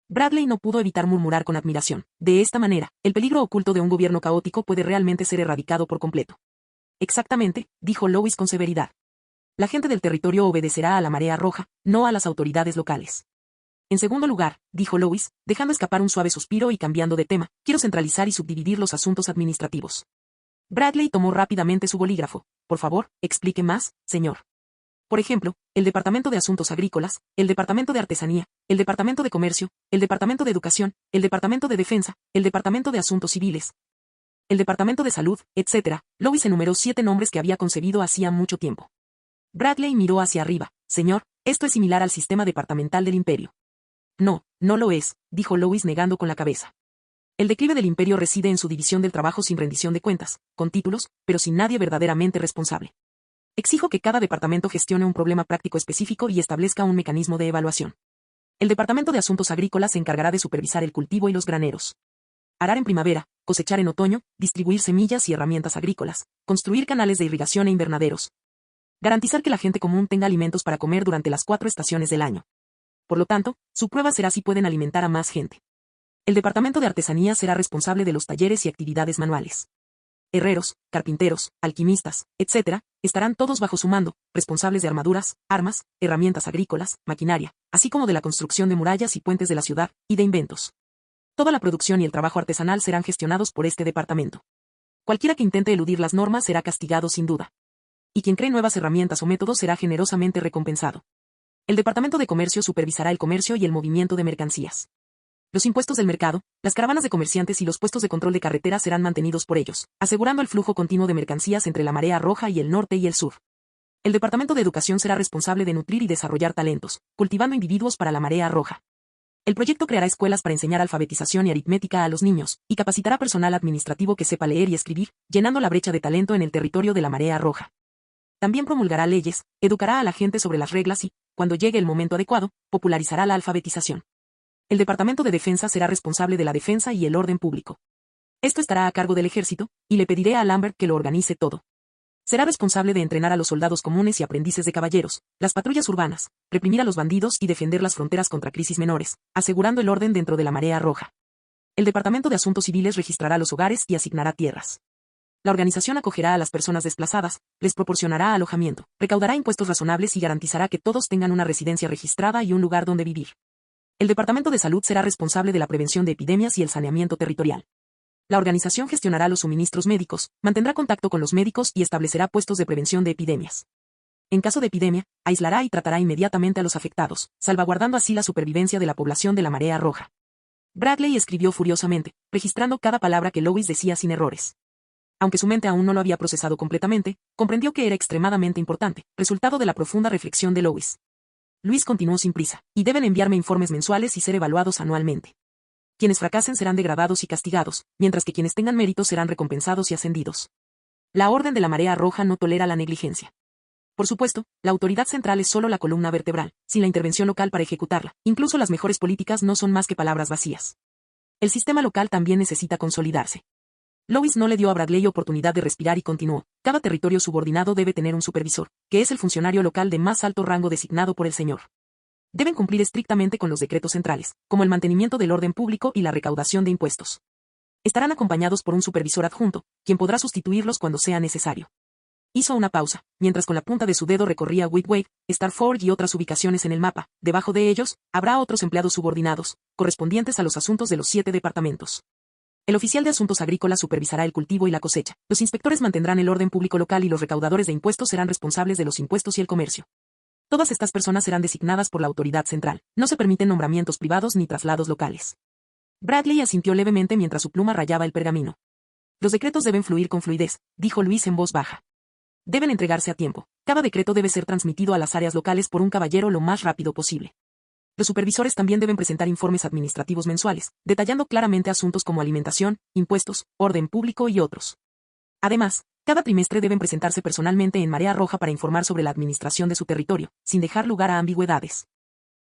Bradley no pudo evitar murmurar con admiración. De esta manera, el peligro oculto de un gobierno caótico puede realmente ser erradicado por completo. Exactamente, dijo Lois con severidad. La gente del territorio obedecerá a la Marea Roja, no a las autoridades locales. En segundo lugar, dijo Lois, dejando escapar un suave suspiro y cambiando de tema, quiero centralizar y subdividir los asuntos administrativos. Bradley tomó rápidamente su bolígrafo. Por favor, explique más, señor. Por ejemplo, el Departamento de Asuntos Agrícolas, el Departamento de Artesanía, el Departamento de Comercio, el Departamento de Educación, el Departamento de Defensa, el Departamento de Asuntos Civiles, el Departamento de Salud, etc. Lois enumeró 7 nombres que había concebido hacía mucho tiempo. Bradley miró hacia arriba. Señor, esto es similar al sistema departamental del Imperio. No, no lo es, dijo Lois negando con la cabeza. El declive del Imperio reside en su división del trabajo sin rendición de cuentas, con títulos, pero sin nadie verdaderamente responsable. Exijo que cada departamento gestione un problema práctico específico y establezca un mecanismo de evaluación. El Departamento de Asuntos Agrícolas se encargará de supervisar el cultivo y los graneros. Arar en primavera, cosechar en otoño, distribuir semillas y herramientas agrícolas, construir canales de irrigación e invernaderos. Garantizar que la gente común tenga alimentos para comer durante las 4 estaciones del año. Por lo tanto, su prueba será si pueden alimentar a más gente. El Departamento de Artesanía será responsable de los talleres y actividades manuales. Herreros, carpinteros, alquimistas, etc., estarán todos bajo su mando, responsables de armaduras, armas, herramientas agrícolas, maquinaria, así como de la construcción de murallas y puentes de la ciudad, y de inventos. Toda la producción y el trabajo artesanal serán gestionados por este departamento. Cualquiera que intente eludir las normas será castigado sin duda. Y quien cree nuevas herramientas o métodos será generosamente recompensado. El Departamento de Comercio supervisará el comercio y el movimiento de mercancías. Los impuestos del mercado, las caravanas de comerciantes y los puestos de control de carretera serán mantenidos por ellos, asegurando el flujo continuo de mercancías entre la marea roja y el norte y el sur. El Departamento de Educación será responsable de nutrir y desarrollar talentos, cultivando individuos para la marea roja. El proyecto creará escuelas para enseñar alfabetización y aritmética a los niños, y capacitará personal administrativo que sepa leer y escribir, llenando la brecha de talento en el territorio de la marea roja. También promulgará leyes, educará a la gente sobre las reglas y, cuando llegue el momento adecuado, popularizará la alfabetización. El Departamento de Defensa será responsable de la defensa y el orden público. Esto estará a cargo del ejército, y le pediré a Lambert que lo organice todo. Será responsable de entrenar a los soldados comunes y aprendices de caballeros, las patrullas urbanas, reprimir a los bandidos y defender las fronteras contra crisis menores, asegurando el orden dentro de la marea roja. El Departamento de Asuntos Civiles registrará los hogares y asignará tierras. La organización acogerá a las personas desplazadas, les proporcionará alojamiento, recaudará impuestos razonables y garantizará que todos tengan una residencia registrada y un lugar donde vivir. El Departamento de Salud será responsable de la prevención de epidemias y el saneamiento territorial. La organización gestionará los suministros médicos, mantendrá contacto con los médicos y establecerá puestos de prevención de epidemias. En caso de epidemia, aislará y tratará inmediatamente a los afectados, salvaguardando así la supervivencia de la población de la marea roja. Bradley escribió furiosamente, registrando cada palabra que Lois decía sin errores. Aunque su mente aún no lo había procesado completamente, comprendió que era extremadamente importante, resultado de la profunda reflexión de Lois. Luis continuó sin prisa, y deben enviarme informes mensuales y ser evaluados anualmente. Quienes fracasen serán degradados y castigados, mientras que quienes tengan méritos serán recompensados y ascendidos. La Orden de la Marea Roja no tolera la negligencia. Por supuesto, la autoridad central es solo la columna vertebral, sin la intervención local para ejecutarla. Incluso las mejores políticas no son más que palabras vacías. El sistema local también necesita consolidarse. Lois no le dio a Bradley oportunidad de respirar y continuó. Cada territorio subordinado debe tener un supervisor, que es el funcionario local de más alto rango designado por el señor. Deben cumplir estrictamente con los decretos centrales, como el mantenimiento del orden público y la recaudación de impuestos. Estarán acompañados por un supervisor adjunto, quien podrá sustituirlos cuando sea necesario. Hizo una pausa, mientras con la punta de su dedo recorría Whitwade, Starford y otras ubicaciones en el mapa. Debajo de ellos, habrá otros empleados subordinados, correspondientes a los asuntos de los 7 departamentos. El oficial de asuntos agrícolas supervisará el cultivo y la cosecha. Los inspectores mantendrán el orden público local y los recaudadores de impuestos serán responsables de los impuestos y el comercio. Todas estas personas serán designadas por la autoridad central. No se permiten nombramientos privados ni traslados locales. Bradley asintió levemente mientras su pluma rayaba el pergamino. Los decretos deben fluir con fluidez, dijo Luis en voz baja. Deben entregarse a tiempo. Cada decreto debe ser transmitido a las áreas locales por un caballero lo más rápido posible. Los supervisores también deben presentar informes administrativos mensuales, detallando claramente asuntos como alimentación, impuestos, orden público y otros. Además, cada trimestre deben presentarse personalmente en Marea Roja para informar sobre la administración de su territorio, sin dejar lugar a ambigüedades.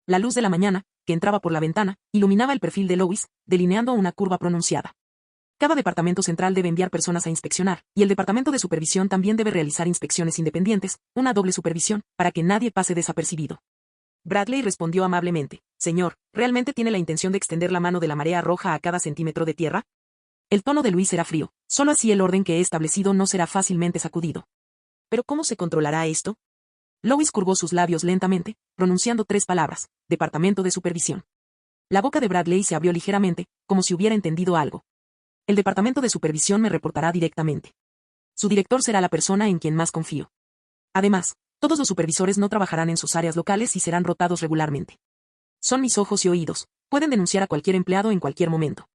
La luz de la mañana, que entraba por la ventana, iluminaba el perfil de Lois, delineando una curva pronunciada. Cada departamento central debe enviar personas a inspeccionar, y el departamento de supervisión también debe realizar inspecciones independientes, una doble supervisión, para que nadie pase desapercibido. Bradley respondió amablemente, señor, ¿realmente tiene la intención de extender la mano de la marea roja a cada centímetro de tierra? El tono de Luis era frío, solo así el orden que he establecido no será fácilmente sacudido. ¿Pero cómo se controlará esto? Lois curvó sus labios lentamente, pronunciando 3 palabras, Departamento de Supervisión. La boca de Bradley se abrió ligeramente, como si hubiera entendido algo. El Departamento de Supervisión me reportará directamente. Su director será la persona en quien más confío. Además, todos los supervisores no trabajarán en sus áreas locales y serán rotados regularmente. Son mis ojos y oídos, pueden denunciar a cualquier empleado en cualquier momento.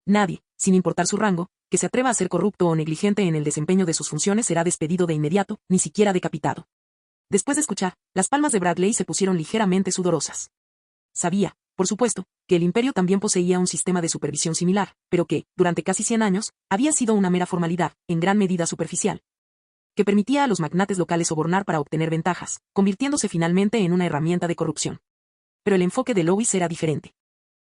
Nadie, sin importar su rango, que se atreva a ser corrupto o negligente en el desempeño de sus funciones será despedido de inmediato, ni siquiera decapitado. Después de escuchar, las palmas de Bradley se pusieron ligeramente sudorosas. Sabía, por supuesto, que el imperio también poseía un sistema de supervisión similar, pero que, durante casi 100 años, había sido una mera formalidad, en gran medida superficial, que permitía a los magnates locales sobornar para obtener ventajas, convirtiéndose finalmente en una herramienta de corrupción. Pero el enfoque de Lois era diferente.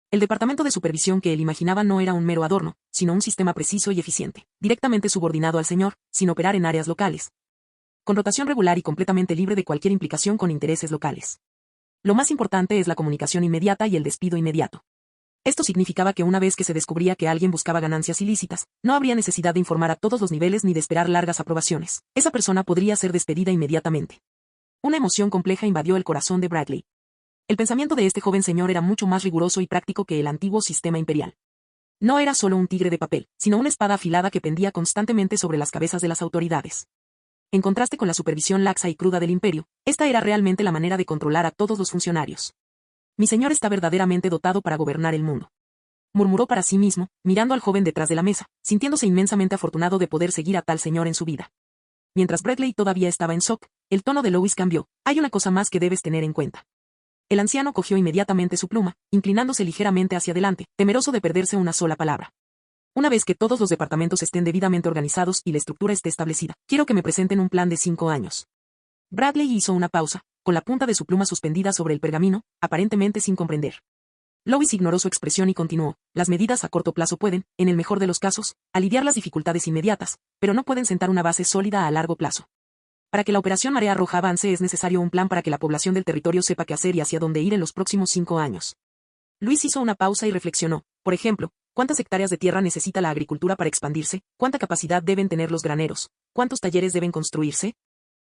El departamento de supervisión que él imaginaba no era un mero adorno, sino un sistema preciso y eficiente, directamente subordinado al señor, sin operar en áreas locales, con rotación regular y completamente libre de cualquier implicación con intereses locales. Lo más importante es la comunicación inmediata y el despido inmediato. Esto significaba que una vez que se descubría que alguien buscaba ganancias ilícitas, no habría necesidad de informar a todos los niveles ni de esperar largas aprobaciones. Esa persona podría ser despedida inmediatamente. Una emoción compleja invadió el corazón de Bradley. El pensamiento de este joven señor era mucho más riguroso y práctico que el antiguo sistema imperial. No era solo un tigre de papel, sino una espada afilada que pendía constantemente sobre las cabezas de las autoridades. En contraste con la supervisión laxa y cruda del imperio, esta era realmente la manera de controlar a todos los funcionarios. Mi señor está verdaderamente dotado para gobernar el mundo, murmuró para sí mismo, mirando al joven detrás de la mesa, sintiéndose inmensamente afortunado de poder seguir a tal señor en su vida. Mientras Bradley todavía estaba en shock, el tono de Lois cambió. Hay una cosa más que debes tener en cuenta. El anciano cogió inmediatamente su pluma, inclinándose ligeramente hacia adelante, temeroso de perderse una sola palabra. Una vez que todos los departamentos estén debidamente organizados y la estructura esté establecida, quiero que me presenten un plan de 5 años. Bradley hizo una pausa, con la punta de su pluma suspendida sobre el pergamino, aparentemente sin comprender. Lois ignoró su expresión y continuó. Las medidas a corto plazo pueden, en el mejor de los casos, aliviar las dificultades inmediatas, pero no pueden sentar una base sólida a largo plazo. Para que la operación Marea Roja avance es necesario un plan para que la población del territorio sepa qué hacer y hacia dónde ir en los próximos 5 años. Luis hizo una pausa y reflexionó. Por ejemplo, ¿cuántas hectáreas de tierra necesita la agricultura para expandirse? ¿Cuánta capacidad deben tener los graneros? ¿Cuántos talleres deben construirse?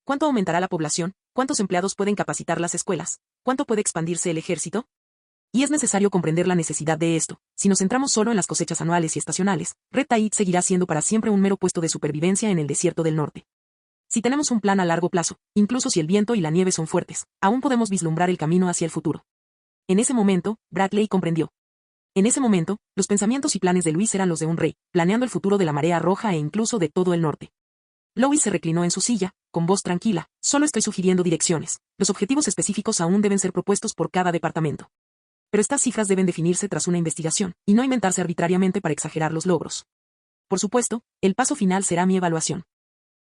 ¿Cuánto aumentará la población? ¿Cuántos empleados pueden capacitar las escuelas? ¿Cuánto puede expandirse el ejército? Y es necesario comprender la necesidad de esto. Si nos centramos solo en las cosechas anuales y estacionales, Red Taid seguirá siendo para siempre un mero puesto de supervivencia en el desierto del norte. Si tenemos un plan a largo plazo, incluso si el viento y la nieve son fuertes, aún podemos vislumbrar el camino hacia el futuro. En ese momento, Bradley comprendió. En ese momento, los pensamientos y planes de Luis eran los de un rey, planeando el futuro de la Marea Roja e incluso de todo el norte. Lois se reclinó en su silla, con voz tranquila. Solo estoy sugiriendo direcciones. Los objetivos específicos aún deben ser propuestos por cada departamento. Pero estas cifras deben definirse tras una investigación, y no inventarse arbitrariamente para exagerar los logros. Por supuesto, el paso final será mi evaluación.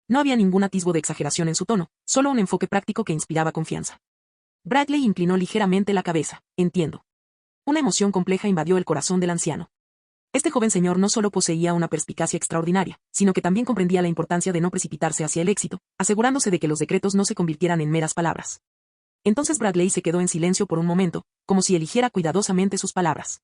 No había ningún atisbo de exageración en su tono, solo un enfoque práctico que inspiraba confianza. Bradley inclinó ligeramente la cabeza. Entiendo. Una emoción compleja invadió el corazón del anciano. Este joven señor no solo poseía una perspicacia extraordinaria, sino que también comprendía la importancia de no precipitarse hacia el éxito, asegurándose de que los decretos no se convirtieran en meras palabras. Entonces Bradley se quedó en silencio por un momento, como si eligiera cuidadosamente sus palabras.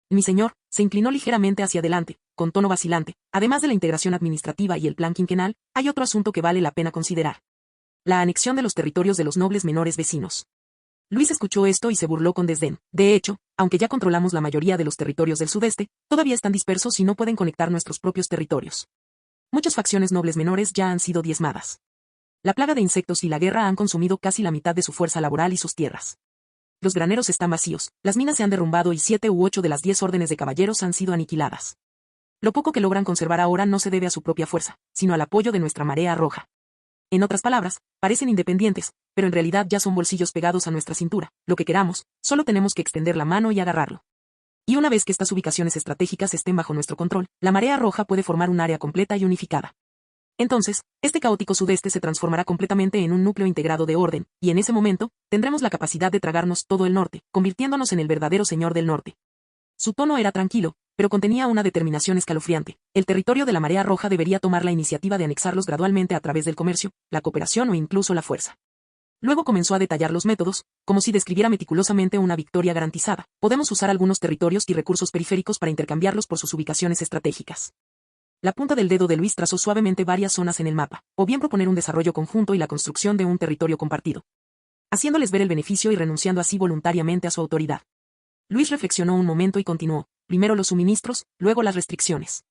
Mi señor, se inclinó ligeramente hacia adelante, con tono vacilante. Además de la integración administrativa y el plan quinquenal, hay otro asunto que vale la pena considerar. La anexión de los territorios de los nobles menores vecinos. Luis escuchó esto y se burló con desdén. De hecho, aunque ya controlamos la mayoría de los territorios del sudeste, todavía están dispersos y no pueden conectar nuestros propios territorios. Muchas facciones nobles menores ya han sido diezmadas. La plaga de insectos y la guerra han consumido casi la mitad de su fuerza laboral y sus tierras. Los graneros están vacíos, las minas se han derrumbado y 7 u 8 de las 10 órdenes de caballeros han sido aniquiladas. Lo poco que logran conservar ahora no se debe a su propia fuerza, sino al apoyo de nuestra Marea Roja. En otras palabras, parecen independientes, pero en realidad ya son bolsillos pegados a nuestra cintura. Lo que queramos, solo tenemos que extender la mano y agarrarlo. Y una vez que estas ubicaciones estratégicas estén bajo nuestro control, la Marea Roja puede formar un área completa y unificada. Entonces, este caótico sudeste se transformará completamente en un núcleo integrado de orden, y en ese momento, tendremos la capacidad de tragarnos todo el norte, convirtiéndonos en el verdadero señor del norte. Su tono era tranquilo, pero contenía una determinación escalofriante. El territorio de la Marea Roja debería tomar la iniciativa de anexarlos gradualmente a través del comercio, la cooperación o incluso la fuerza. Luego comenzó a detallar los métodos, como si describiera meticulosamente una victoria garantizada. Podemos usar algunos territorios y recursos periféricos para intercambiarlos por sus ubicaciones estratégicas. La punta del dedo de Luis trazó suavemente varias zonas en el mapa, o bien proponer un desarrollo conjunto y la construcción de un territorio compartido, haciéndoles ver el beneficio y renunciando así voluntariamente a su autoridad. Luis reflexionó un momento y continuó, primero los suministros, luego las restricciones.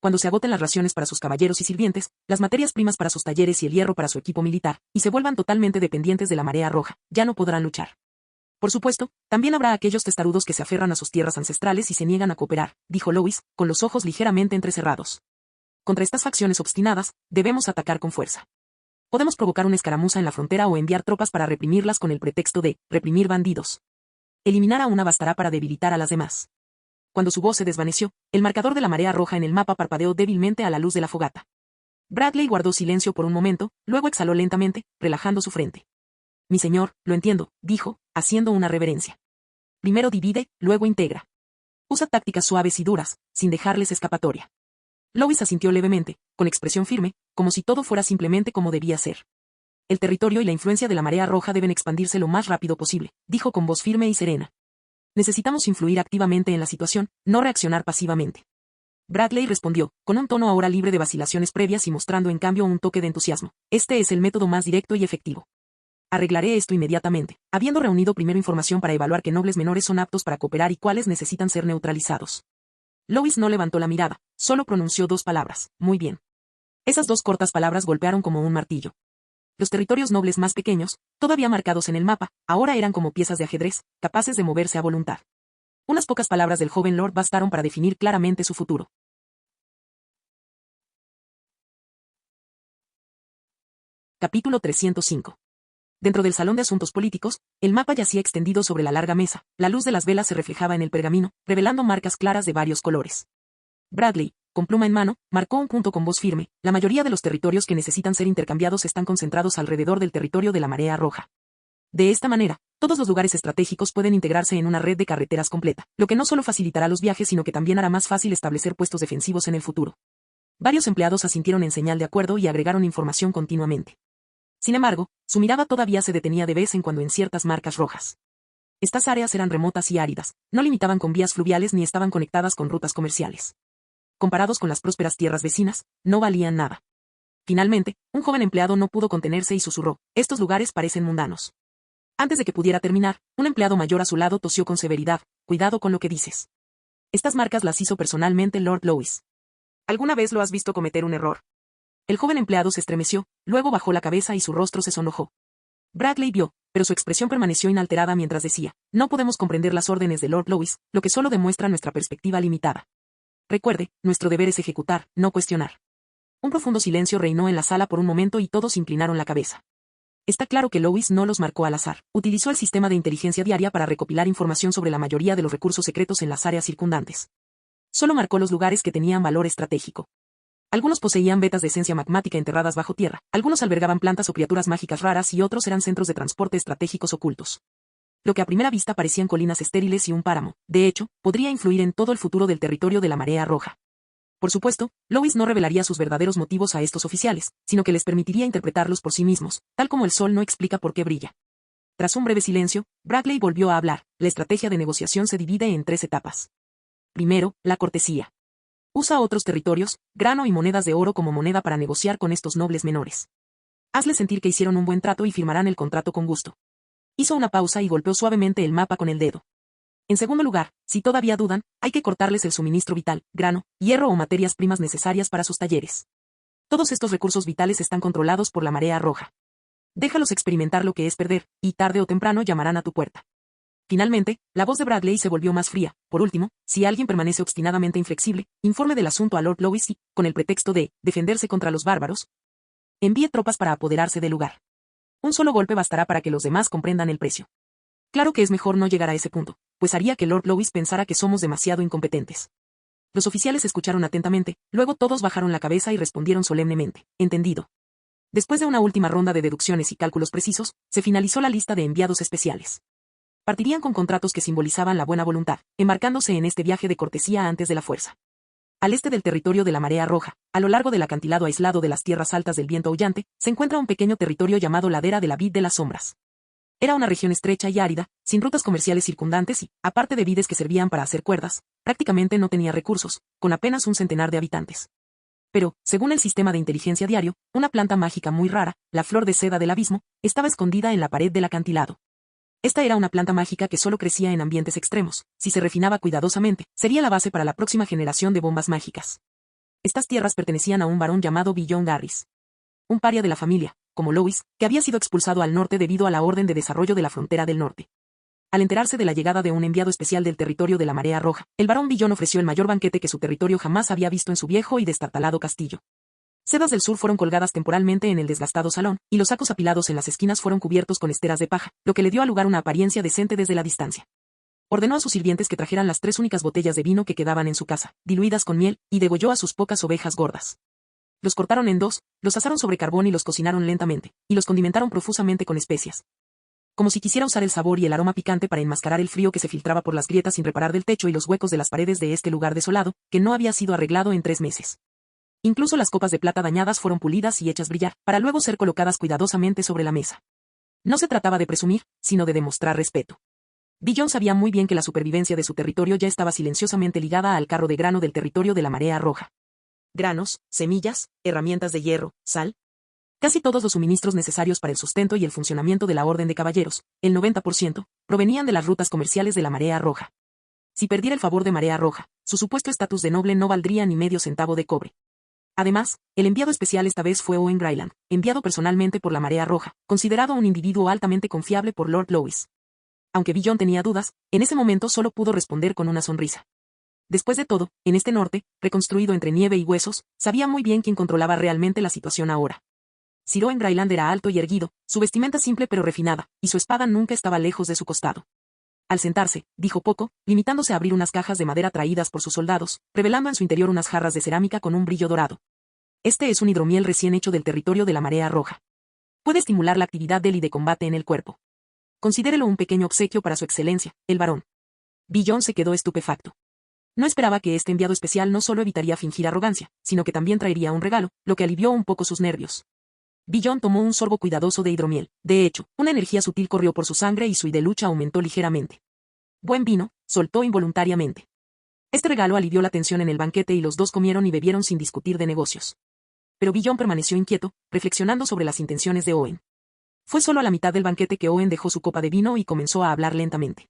cuando se agoten las raciones para sus caballeros y sirvientes, las materias primas para sus talleres y el hierro para su equipo militar, y se vuelvan totalmente dependientes de la marea roja, ya no podrán luchar. Por supuesto, también habrá aquellos testarudos que se aferran a sus tierras ancestrales y se niegan a cooperar, dijo Lois, con los ojos ligeramente entrecerrados. Contra estas facciones obstinadas, debemos atacar con fuerza. Podemos provocar una escaramuza en la frontera o enviar tropas para reprimirlas con el pretexto de reprimir bandidos. Eliminar a una bastará para debilitar a las demás. Cuando su voz se desvaneció, el marcador de la marea roja en el mapa parpadeó débilmente a la luz de la fogata. Bradley guardó silencio por un momento, luego exhaló lentamente, relajando su frente. Mi señor, lo entiendo, dijo, haciendo una reverencia. Primero divide, luego integra. Usa tácticas suaves y duras, sin dejarles escapatoria. Lois asintió levemente, con expresión firme, como si todo fuera simplemente como debía ser. El territorio y la influencia de la marea roja deben expandirse lo más rápido posible, dijo con voz firme y serena. Necesitamos influir activamente en la situación, no reaccionar pasivamente. Bradley respondió, con un tono ahora libre de vacilaciones previas y mostrando en cambio un toque de entusiasmo. Este es el método más directo y efectivo. Arreglaré esto inmediatamente, habiendo reunido primero información para evaluar qué nobles menores son aptos para cooperar y cuáles necesitan ser neutralizados. Lois no levantó la mirada, solo pronunció 2 palabras, muy bien. Esas 2 cortas palabras golpearon como un martillo. Los territorios nobles más pequeños, todavía marcados en el mapa, ahora eran como piezas de ajedrez, capaces de moverse a voluntad. Unas pocas palabras del joven Lord bastaron para definir claramente su futuro. Capítulo 305. Dentro del salón de asuntos políticos, el mapa yacía extendido sobre la larga mesa, la luz de las velas se reflejaba en el pergamino, revelando marcas claras de varios colores. Bradley, con pluma en mano, marcó un punto con voz firme. La mayoría de los territorios que necesitan ser intercambiados están concentrados alrededor del territorio de la marea roja. De esta manera, todos los lugares estratégicos pueden integrarse en una red de carreteras completa, lo que no solo facilitará los viajes sino que también hará más fácil establecer puestos defensivos en el futuro. Varios empleados asintieron en señal de acuerdo y agregaron información continuamente. Sin embargo, su mirada todavía se detenía de vez en cuando en ciertas marcas rojas. Estas áreas eran remotas y áridas, no limitaban con vías fluviales ni estaban conectadas con rutas comerciales. Comparados con las prósperas tierras vecinas, no valían nada. Finalmente, un joven empleado no pudo contenerse y susurró, estos lugares parecen mundanos. Antes de que pudiera terminar, un empleado mayor a su lado tosió con severidad, cuidado con lo que dices. Estas marcas las hizo personalmente Lord Lois. ¿Alguna vez lo has visto cometer un error? El joven empleado se estremeció, luego bajó la cabeza y su rostro se sonrojó. Bradley vio, pero su expresión permaneció inalterada mientras decía, no podemos comprender las órdenes de Lord Lois, lo que solo demuestra nuestra perspectiva limitada. Recuerde, nuestro deber es ejecutar, no cuestionar. Un profundo silencio reinó en la sala por un momento y todos inclinaron la cabeza. Está claro que Lois no los marcó al azar. Utilizó el sistema de inteligencia diaria para recopilar información sobre la mayoría de los recursos secretos en las áreas circundantes. Solo marcó los lugares que tenían valor estratégico. Algunos poseían vetas de esencia magmática enterradas bajo tierra, algunos albergaban plantas o criaturas mágicas raras y otros eran centros de transporte estratégicos ocultos. Lo que a primera vista parecían colinas estériles y un páramo, de hecho, podría influir en todo el futuro del territorio de la marea roja. Por supuesto, Lois no revelaría sus verdaderos motivos a estos oficiales, sino que les permitiría interpretarlos por sí mismos, tal como el sol no explica por qué brilla. Tras un breve silencio, Bradley volvió a hablar. La estrategia de negociación se divide en 3 etapas. Primero, la cortesía. Usa otros territorios, grano y monedas de oro como moneda para negociar con estos nobles menores. Hazles sentir que hicieron un buen trato y firmarán el contrato con gusto. Hizo una pausa y golpeó suavemente el mapa con el dedo. En segundo lugar, si todavía dudan, hay que cortarles el suministro vital, grano, hierro o materias primas necesarias para sus talleres. Todos estos recursos vitales están controlados por la marea roja. Déjalos experimentar lo que es perder, y tarde o temprano llamarán a tu puerta. Finalmente, la voz de Bradley se volvió más fría. Por último, si alguien permanece obstinadamente inflexible, informe del asunto a Lord Lois y, con el pretexto de defenderse contra los bárbaros, envíe tropas para apoderarse del lugar. Un solo golpe bastará para que los demás comprendan el precio. Claro que es mejor no llegar a ese punto, pues haría que Lord Lois pensara que somos demasiado incompetentes. Los oficiales escucharon atentamente, luego todos bajaron la cabeza y respondieron solemnemente, entendido. Después de una última ronda de deducciones y cálculos precisos, se finalizó la lista de enviados especiales. Partirían con contratos que simbolizaban la buena voluntad, embarcándose en este viaje de cortesía antes de la fuerza. Al este del territorio de la marea roja, a lo largo del acantilado aislado de las tierras altas del viento aullante, se encuentra un pequeño territorio llamado Ladera de la Vid de las Sombras. Era una región estrecha y árida, sin rutas comerciales circundantes y, aparte de vides que servían para hacer cuerdas, prácticamente no tenía recursos, con apenas un centenar de habitantes. Pero, según el sistema de inteligencia diario, una planta mágica muy rara, la flor de seda del abismo, estaba escondida en la pared del acantilado. Esta era una planta mágica que solo crecía en ambientes extremos. Si se refinaba cuidadosamente, sería la base para la próxima generación de bombas mágicas. Estas tierras pertenecían a un varón llamado Billon Garris. Un paria de la familia, como Louis, que había sido expulsado al norte debido a la orden de desarrollo de la frontera del norte. Al enterarse de la llegada de un enviado especial del territorio de la Marea Roja, el barón Billon ofreció el mayor banquete que su territorio jamás había visto en su viejo y destartalado castillo. Sedas del sur fueron colgadas temporalmente en el desgastado salón, y los sacos apilados en las esquinas fueron cubiertos con esteras de paja, lo que le dio al lugar una apariencia decente desde la distancia. Ordenó a sus sirvientes que trajeran las 3 únicas botellas de vino que quedaban en su casa, diluidas con miel, y degolló a sus pocas ovejas gordas. Los cortaron en 2, los asaron sobre carbón y los cocinaron lentamente, y los condimentaron profusamente con especias. Como si quisiera usar el sabor y el aroma picante para enmascarar el frío que se filtraba por las grietas sin reparar del techo y los huecos de las paredes de este lugar desolado, que no había sido arreglado en 3 meses. Incluso las copas de plata dañadas fueron pulidas y hechas brillar, para luego ser colocadas cuidadosamente sobre la mesa. No se trataba de presumir, sino de demostrar respeto. Billon sabía muy bien que la supervivencia de su territorio ya estaba silenciosamente ligada al carro de grano del territorio de la Marea Roja. Granos, semillas, herramientas de hierro, sal. Casi todos los suministros necesarios para el sustento y el funcionamiento de la Orden de Caballeros, el 90%, provenían de las rutas comerciales de la Marea Roja. Si perdiera el favor de Marea Roja, su supuesto estatus de noble no valdría ni medio centavo de cobre. Además, el enviado especial esta vez fue Owen Grayland, enviado personalmente por la Marea Roja, considerado un individuo altamente confiable por Lord Louis. Aunque Billon tenía dudas, en ese momento solo pudo responder con una sonrisa. Después de todo, en este norte, reconstruido entre nieve y huesos, sabía muy bien quién controlaba realmente la situación ahora. Sir Owen Grayland era alto y erguido, su vestimenta simple pero refinada, y su espada nunca estaba lejos de su costado. Al sentarse, dijo poco, limitándose a abrir unas cajas de madera traídas por sus soldados, revelando en su interior unas jarras de cerámica con un brillo dorado. Este es un hidromiel recién hecho del territorio de la Marea Roja. Puede estimular la actividad del y de combate en el cuerpo. Considérelo un pequeño obsequio para su excelencia, el varón. Billon se quedó estupefacto. No esperaba que este enviado especial no solo evitaría fingir arrogancia, sino que también traería un regalo, lo que alivió un poco sus nervios. Billon tomó un sorbo cuidadoso de hidromiel. De hecho, una energía sutil corrió por su sangre y su idea de lucha aumentó ligeramente. Buen vino, soltó involuntariamente. Este regalo alivió la tensión en el banquete y los dos comieron y bebieron sin discutir de negocios. Pero Billon permaneció inquieto, reflexionando sobre las intenciones de Owen. Fue solo a la mitad del banquete que Owen dejó su copa de vino y comenzó a hablar lentamente.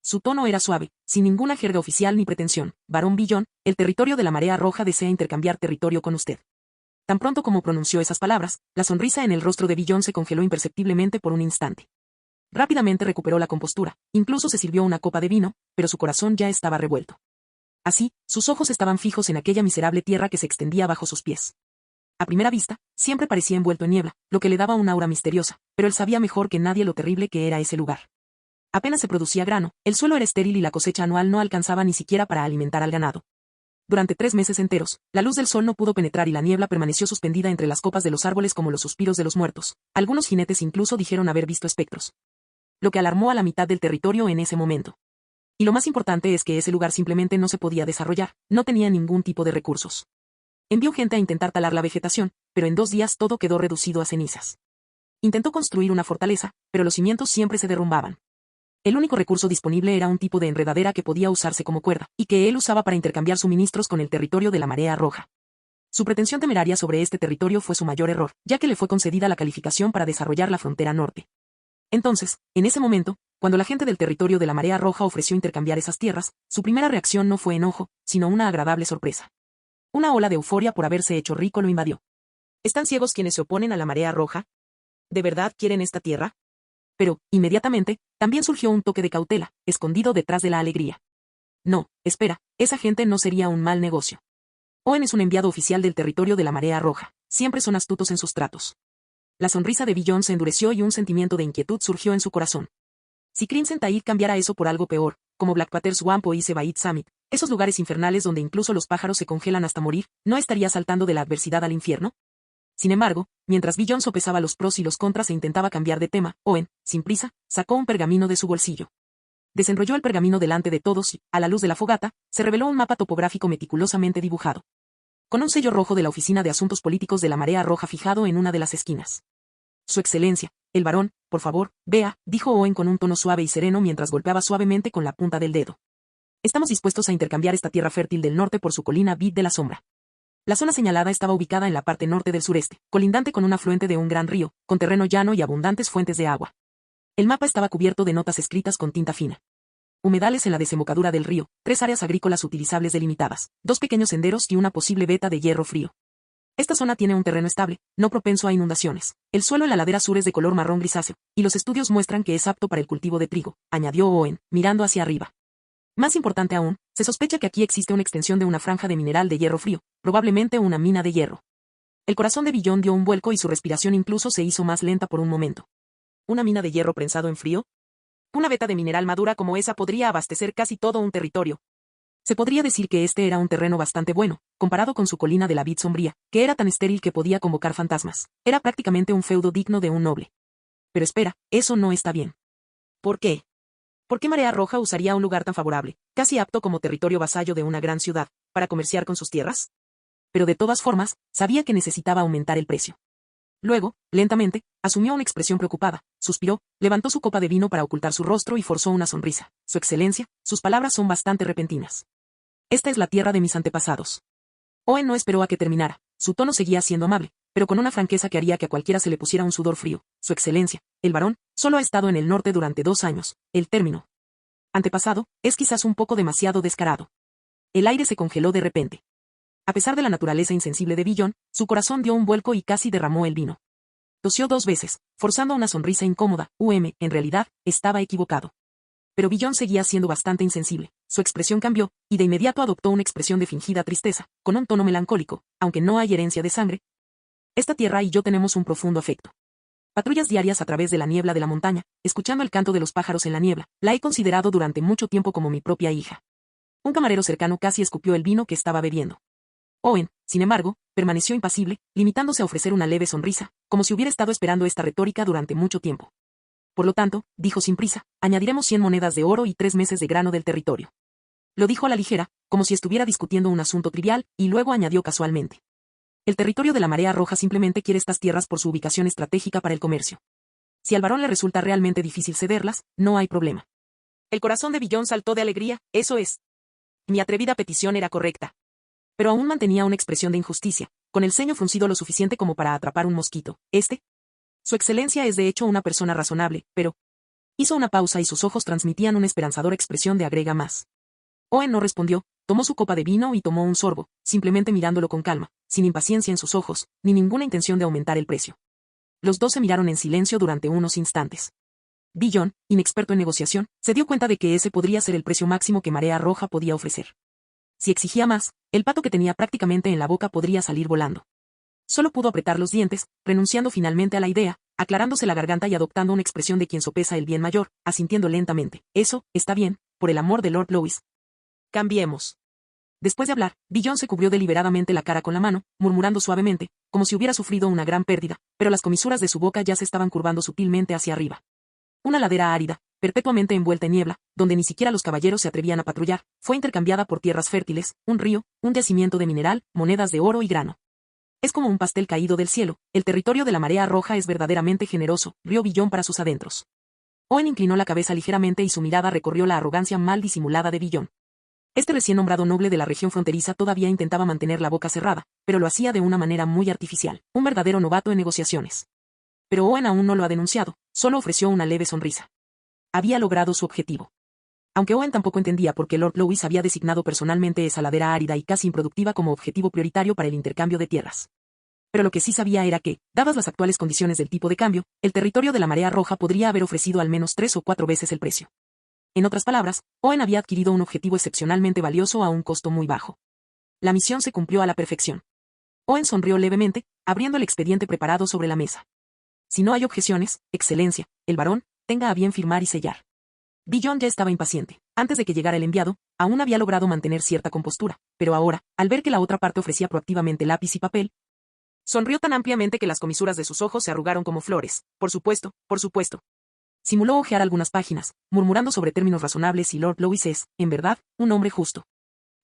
Su tono era suave, sin ninguna jerga oficial ni pretensión. Barón Billon, el territorio de la Marea Roja desea intercambiar territorio con usted. Tan pronto como pronunció esas palabras, la sonrisa en el rostro de Billon se congeló imperceptiblemente por un instante. Rápidamente recuperó la compostura, incluso se sirvió una copa de vino, pero su corazón ya estaba revuelto. Así, sus ojos estaban fijos en aquella miserable tierra que se extendía bajo sus pies. A primera vista, siempre parecía envuelto en niebla, lo que le daba un aura misteriosa, pero él sabía mejor que nadie lo terrible que era ese lugar. Apenas se producía grano, el suelo era estéril y la cosecha anual no alcanzaba ni siquiera para alimentar al ganado. Durante 3 meses enteros, la luz del sol no pudo penetrar y la niebla permaneció suspendida entre las copas de los árboles como los suspiros de los muertos. Algunos jinetes incluso dijeron haber visto espectros. Lo que alarmó a la mitad del territorio en ese momento. Y lo más importante es que ese lugar simplemente no se podía desarrollar, no tenía ningún tipo de recursos. Envió gente a intentar talar la vegetación, pero en 2 días todo quedó reducido a cenizas. Intentó construir una fortaleza, pero los cimientos siempre se derrumbaban. El único recurso disponible era un tipo de enredadera que podía usarse como cuerda, y que él usaba para intercambiar suministros con el territorio de la Marea Roja. Su pretensión temeraria sobre este territorio fue su mayor error, ya que le fue concedida la calificación para desarrollar la frontera norte. Entonces, en ese momento, cuando la gente del territorio de la Marea Roja ofreció intercambiar esas tierras, su primera reacción no fue enojo, sino una agradable sorpresa. Una ola de euforia por haberse hecho rico lo invadió. ¿Están ciegos quienes se oponen a la Marea Roja? ¿De verdad quieren esta tierra? Pero, inmediatamente, también surgió un toque de cautela, escondido detrás de la alegría. No, espera, esa gente no sería un mal negocio. Owen es un enviado oficial del territorio de la Marea Roja, siempre son astutos en sus tratos. La sonrisa de Billon se endureció y un sentimiento de inquietud surgió en su corazón. Si Crimson Tide cambiara eso por algo peor, como Blackwater Swamp o Isebaid Summit, esos lugares infernales donde incluso los pájaros se congelan hasta morir, ¿no estaría saltando de la adversidad al infierno? Sin embargo, mientras Billon sopesaba los pros y los contras e intentaba cambiar de tema, Owen, sin prisa, sacó un pergamino de su bolsillo. Desenrolló el pergamino delante de todos y, a la luz de la fogata, se reveló un mapa topográfico meticulosamente dibujado. Con un sello rojo de la Oficina de Asuntos Políticos de la Marea Roja fijado en una de las esquinas. Su excelencia, el varón, por favor, vea, dijo Owen con un tono suave y sereno mientras golpeaba suavemente con la punta del dedo. Estamos dispuestos a intercambiar esta tierra fértil del norte por su colina Vid de la Sombra. La zona señalada estaba ubicada en la parte norte del sureste, colindante con un afluente de un gran río, con terreno llano y abundantes fuentes de agua. El mapa estaba cubierto de notas escritas con tinta fina. humedales en la desembocadura del río, 3 áreas agrícolas utilizables delimitadas, 2 pequeños senderos y una posible veta de hierro frío. Esta zona tiene un terreno estable, no propenso a inundaciones. El suelo en la ladera sur es de color marrón grisáceo, y los estudios muestran que es apto para el cultivo de trigo, añadió Owen, mirando hacia arriba. Más importante aún, se sospecha que aquí existe una extensión de una franja de mineral de hierro frío, probablemente una mina de hierro. El corazón de Billon dio un vuelco y su respiración incluso se hizo más lenta por un momento. ¿Una mina de hierro prensado en frío? Una veta de mineral madura como esa podría abastecer casi todo un territorio. Se podría decir que este era un terreno bastante bueno, comparado con su colina de la vid sombría, que era tan estéril que podía convocar fantasmas. Era prácticamente un feudo digno de un noble. Pero espera, eso no está bien. ¿Por qué? ¿Por qué Marea Roja usaría un lugar tan favorable, casi apto como territorio vasallo de una gran ciudad, para comerciar con sus tierras? Pero de todas formas, sabía que necesitaba aumentar el precio. Luego, lentamente, asumió una expresión preocupada, suspiró, levantó su copa de vino para ocultar su rostro y forzó una sonrisa. Su excelencia, sus palabras son bastante repentinas. Esta es la tierra de mis antepasados. Owen no esperó a que terminara. Su tono seguía siendo amable, pero con una franqueza que haría que a cualquiera se le pusiera un sudor frío. Su excelencia, el varón, solo ha estado en el norte durante 2 años. El término antepasado es quizás un poco demasiado descarado. El aire se congeló de repente. A pesar de la naturaleza insensible de Billon, su corazón dio un vuelco y casi derramó el vino. Tosió 2 veces, forzando una sonrisa incómoda. En realidad, estaba equivocado. Pero Billon seguía siendo bastante insensible. Su expresión cambió, y de inmediato adoptó una expresión de fingida tristeza, con un tono melancólico, aunque no hay herencia de sangre. Esta tierra y yo tenemos un profundo afecto. Patrullas diarias a través de la niebla de la montaña, escuchando el canto de los pájaros en la niebla, la he considerado durante mucho tiempo como mi propia hija. Un camarero cercano casi escupió el vino que estaba bebiendo. Owen, sin embargo, permaneció impasible, limitándose a ofrecer una leve sonrisa, como si hubiera estado esperando esta retórica durante mucho tiempo. Por lo tanto, dijo sin prisa, añadiremos 100 monedas de oro y 3 meses de grano del territorio. Lo dijo a la ligera, como si estuviera discutiendo un asunto trivial, y luego añadió casualmente. El territorio de la Marea Roja simplemente quiere estas tierras por su ubicación estratégica para el comercio. Si al varón le resulta realmente difícil cederlas, no hay problema. El corazón de Billon saltó de alegría, eso es. Mi atrevida petición era correcta. Pero aún mantenía una expresión de injusticia, con el ceño fruncido lo suficiente como para atrapar un mosquito. Su excelencia es de hecho una persona razonable, pero... Hizo una pausa y sus ojos transmitían una esperanzadora expresión de agrega más. Owen no respondió, tomó su copa de vino y tomó un sorbo, simplemente mirándolo con calma, sin impaciencia en sus ojos, ni ninguna intención de aumentar el precio. Los dos se miraron en silencio durante unos instantes. Billon, inexperto en negociación, se dio cuenta de que ese podría ser el precio máximo que Marea Roja podía ofrecer. Si exigía más, el pato que tenía prácticamente en la boca podría salir volando. Solo pudo apretar los dientes, renunciando finalmente a la idea, aclarándose la garganta y adoptando una expresión de quien sopesa el bien mayor, asintiendo lentamente. Eso, está bien, por el amor de Lord Louis. Cambiemos. Después de hablar, Billon se cubrió deliberadamente la cara con la mano, murmurando suavemente, como si hubiera sufrido una gran pérdida, pero las comisuras de su boca ya se estaban curvando sutilmente hacia arriba. Una ladera árida, perpetuamente envuelta en niebla, donde ni siquiera los caballeros se atrevían a patrullar, fue intercambiada por tierras fértiles, un río, un yacimiento de mineral, monedas de oro y grano. Es como un pastel caído del cielo, el territorio de la Marea Roja es verdaderamente generoso, rió Billon para sus adentros. Owen inclinó la cabeza ligeramente y su mirada recorrió la arrogancia mal disimulada de Billon. Este recién nombrado noble de la región fronteriza todavía intentaba mantener la boca cerrada, pero lo hacía de una manera muy artificial, un verdadero novato en negociaciones. Pero Owen aún no lo ha denunciado, solo ofreció una leve sonrisa. Había logrado su objetivo. Aunque Owen tampoco entendía por qué Lord Louis había designado personalmente esa ladera árida y casi improductiva como objetivo prioritario para el intercambio de tierras. Pero lo que sí sabía era que, dadas las actuales condiciones del tipo de cambio, el territorio de la Marea Roja podría haber ofrecido al menos 3 o 4 veces el precio. En otras palabras, Owen había adquirido un objetivo excepcionalmente valioso a un costo muy bajo. La misión se cumplió a la perfección. Owen sonrió levemente, abriendo el expediente preparado sobre la mesa. Si no hay objeciones, excelencia, el varón, tenga a bien firmar y sellar. Billon ya estaba impaciente. Antes de que llegara el enviado, aún había logrado mantener cierta compostura, pero ahora, al ver que la otra parte ofrecía proactivamente lápiz y papel, sonrió tan ampliamente que las comisuras de sus ojos se arrugaron como flores. Por supuesto, por supuesto. Simuló hojear algunas páginas, murmurando sobre términos razonables y Lord Louis es, en verdad, un hombre justo.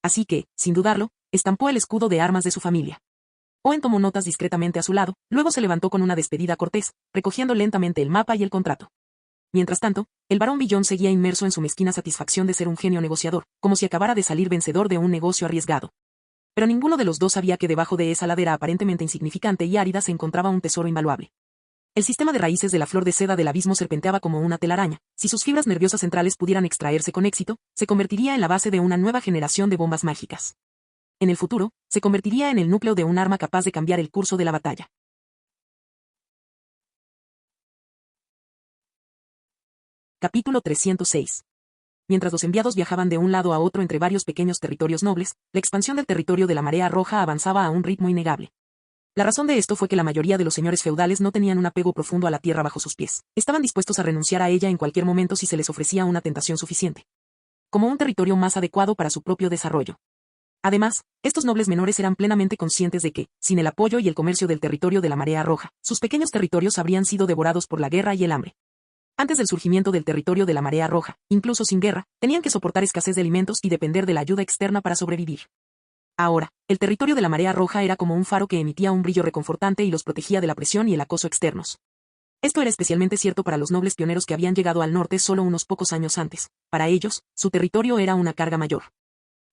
Así que, sin dudarlo, estampó el escudo de armas de su familia. Owen tomó notas discretamente a su lado, luego se levantó con una despedida cortés, recogiendo lentamente el mapa y el contrato. Mientras tanto, el barón Billon seguía inmerso en su mezquina satisfacción de ser un genio negociador, como si acabara de salir vencedor de un negocio arriesgado. Pero ninguno de los dos sabía que debajo de esa ladera aparentemente insignificante y árida se encontraba un tesoro invaluable. El sistema de raíces de la flor de seda del abismo serpenteaba como una telaraña. Si sus fibras nerviosas centrales pudieran extraerse con éxito, se convertiría en la base de una nueva generación de bombas mágicas. En el futuro, se convertiría en el núcleo de un arma capaz de cambiar el curso de la batalla. Capítulo 306. Mientras los enviados viajaban de un lado a otro entre varios pequeños territorios nobles, la expansión del territorio de la Marea Roja avanzaba a un ritmo innegable. La razón de esto fue que la mayoría de los señores feudales no tenían un apego profundo a la tierra bajo sus pies. Estaban dispuestos a renunciar a ella en cualquier momento si se les ofrecía una tentación suficiente. Como un territorio más adecuado para su propio desarrollo. Además, estos nobles menores eran plenamente conscientes de que, sin el apoyo y el comercio del territorio de la Marea Roja, sus pequeños territorios habrían sido devorados por la guerra y el hambre. Antes del surgimiento del territorio de la Marea Roja, incluso sin guerra, tenían que soportar escasez de alimentos y depender de la ayuda externa para sobrevivir. Ahora, el territorio de la Marea Roja era como un faro que emitía un brillo reconfortante y los protegía de la presión y el acoso externos. Esto era especialmente cierto para los nobles pioneros que habían llegado al norte solo unos pocos años antes. Para ellos, su territorio era una carga mayor.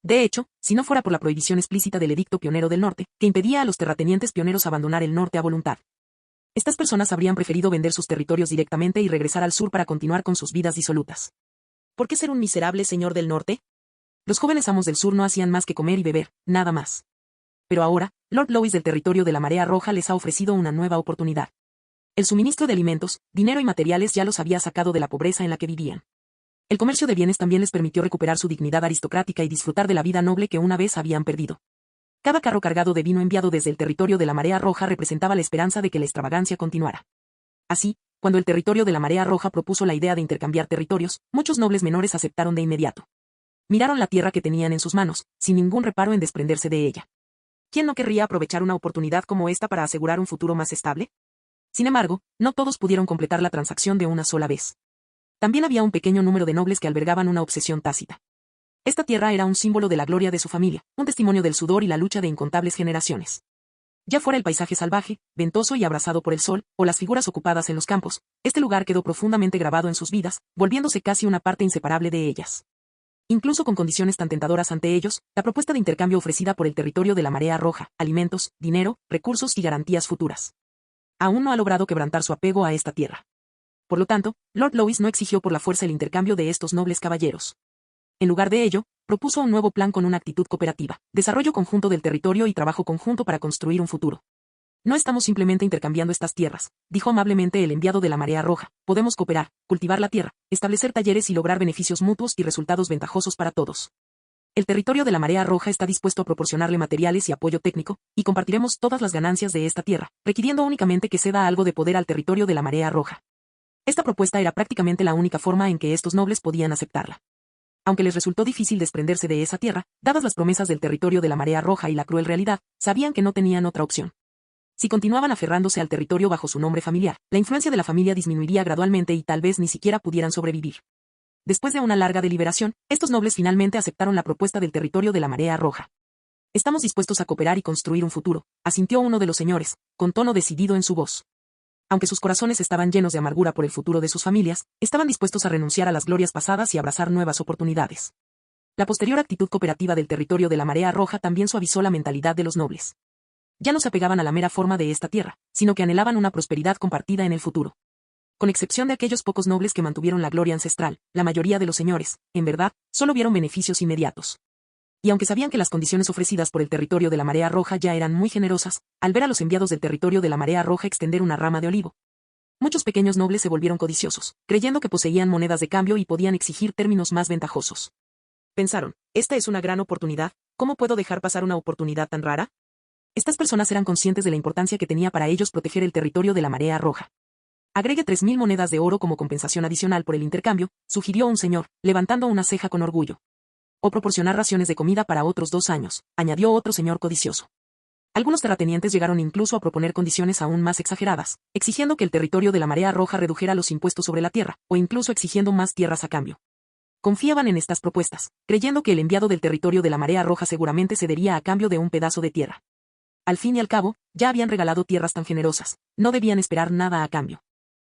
De hecho, si no fuera por la prohibición explícita del Edicto Pionero del Norte, que impedía a los terratenientes pioneros abandonar el norte a voluntad. Estas personas habrían preferido vender sus territorios directamente y regresar al sur para continuar con sus vidas disolutas. ¿Por qué ser un miserable señor del norte? Los jóvenes amos del sur no hacían más que comer y beber, nada más. Pero ahora, Lord Louis del territorio de la Marea Roja les ha ofrecido una nueva oportunidad. El suministro de alimentos, dinero y materiales ya los había sacado de la pobreza en la que vivían. El comercio de bienes también les permitió recuperar su dignidad aristocrática y disfrutar de la vida noble que una vez habían perdido. Cada carro cargado de vino enviado desde el territorio de la Marea Roja representaba la esperanza de que la extravagancia continuara. Así, cuando el territorio de la Marea Roja propuso la idea de intercambiar territorios, muchos nobles menores aceptaron de inmediato. Miraron la tierra que tenían en sus manos, sin ningún reparo en desprenderse de ella. ¿Quién no querría aprovechar una oportunidad como esta para asegurar un futuro más estable? Sin embargo, no todos pudieron completar la transacción de una sola vez. También había un pequeño número de nobles que albergaban una obsesión tácita. Esta tierra era un símbolo de la gloria de su familia, un testimonio del sudor y la lucha de incontables generaciones. Ya fuera el paisaje salvaje, ventoso y abrasado por el sol, o las figuras ocupadas en los campos, este lugar quedó profundamente grabado en sus vidas, volviéndose casi una parte inseparable de ellas. Incluso con condiciones tan tentadoras ante ellos, la propuesta de intercambio ofrecida por el territorio de la Marea Roja, alimentos, dinero, recursos y garantías futuras. Aún no ha logrado quebrantar su apego a esta tierra. Por lo tanto, Lord Louis no exigió por la fuerza el intercambio de estos nobles caballeros. En lugar de ello, propuso un nuevo plan con una actitud cooperativa, desarrollo conjunto del territorio y trabajo conjunto para construir un futuro. No estamos simplemente intercambiando estas tierras, dijo amablemente el enviado de la Marea Roja, podemos cooperar, cultivar la tierra, establecer talleres y lograr beneficios mutuos y resultados ventajosos para todos. El territorio de la Marea Roja está dispuesto a proporcionarle materiales y apoyo técnico, y compartiremos todas las ganancias de esta tierra, requiriendo únicamente que ceda algo de poder al territorio de la Marea Roja. Esta propuesta era prácticamente la única forma en que estos nobles podían aceptarla. Aunque les resultó difícil desprenderse de esa tierra, dadas las promesas del territorio de la Marea Roja y la cruel realidad, sabían que no tenían otra opción. Si continuaban aferrándose al territorio bajo su nombre familiar, la influencia de la familia disminuiría gradualmente y tal vez ni siquiera pudieran sobrevivir. Después de una larga deliberación, estos nobles finalmente aceptaron la propuesta del territorio de la Marea Roja. Estamos dispuestos a cooperar y construir un futuro, asintió uno de los señores, con tono decidido en su voz. Aunque sus corazones estaban llenos de amargura por el futuro de sus familias, estaban dispuestos a renunciar a las glorias pasadas y abrazar nuevas oportunidades. La posterior actitud cooperativa del territorio de la Marea Roja también suavizó la mentalidad de los nobles. Ya no se apegaban a la mera forma de esta tierra, sino que anhelaban una prosperidad compartida en el futuro. Con excepción de aquellos pocos nobles que mantuvieron la gloria ancestral, la mayoría de los señores, en verdad, solo vieron beneficios inmediatos. Y aunque sabían que las condiciones ofrecidas por el territorio de la Marea Roja ya eran muy generosas, al ver a los enviados del territorio de la Marea Roja extender una rama de olivo, muchos pequeños nobles se volvieron codiciosos, creyendo que poseían monedas de cambio y podían exigir términos más ventajosos. Pensaron, esta es una gran oportunidad, ¿cómo puedo dejar pasar una oportunidad tan rara? Estas personas eran conscientes de la importancia que tenía para ellos proteger el territorio de la Marea Roja. Agregue 3.000 monedas de oro como compensación adicional por el intercambio, sugirió un señor, levantando una ceja con orgullo. O proporcionar raciones de comida para otros 2 años, añadió otro señor codicioso. Algunos terratenientes llegaron incluso a proponer condiciones aún más exageradas, exigiendo que el territorio de la Marea Roja redujera los impuestos sobre la tierra, o incluso exigiendo más tierras a cambio. Confiaban en estas propuestas, creyendo que el enviado del territorio de la Marea Roja seguramente cedería a cambio de un pedazo de tierra. Al fin y al cabo, ya habían regalado tierras tan generosas, no debían esperar nada a cambio.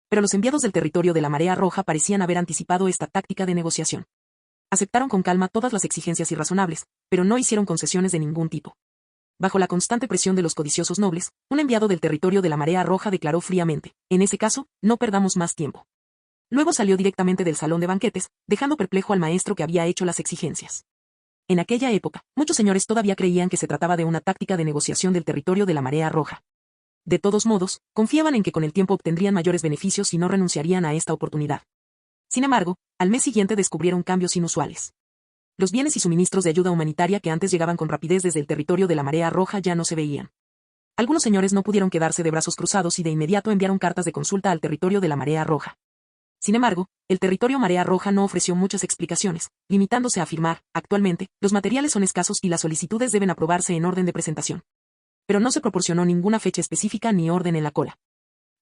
Pero los enviados del territorio de la Marea Roja parecían haber anticipado esta táctica de negociación. Aceptaron con calma todas las exigencias irrazonables, pero no hicieron concesiones de ningún tipo. Bajo la constante presión de los codiciosos nobles, un enviado del territorio de la Marea Roja declaró fríamente: en ese caso, no perdamos más tiempo. Luego salió directamente del salón de banquetes, dejando perplejo al maestro que había hecho las exigencias. En aquella época, muchos señores todavía creían que se trataba de una táctica de negociación del territorio de la Marea Roja. De todos modos, confiaban en que con el tiempo obtendrían mayores beneficios y no renunciarían a esta oportunidad. Sin embargo, al mes siguiente descubrieron cambios inusuales. Los bienes y suministros de ayuda humanitaria que antes llegaban con rapidez desde el territorio de la Marea Roja ya no se veían. Algunos señores no pudieron quedarse de brazos cruzados y de inmediato enviaron cartas de consulta al territorio de la Marea Roja. Sin embargo, el territorio Marea Roja no ofreció muchas explicaciones, limitándose a afirmar: actualmente, los materiales son escasos y las solicitudes deben aprobarse en orden de presentación. Pero no se proporcionó ninguna fecha específica ni orden en la cola.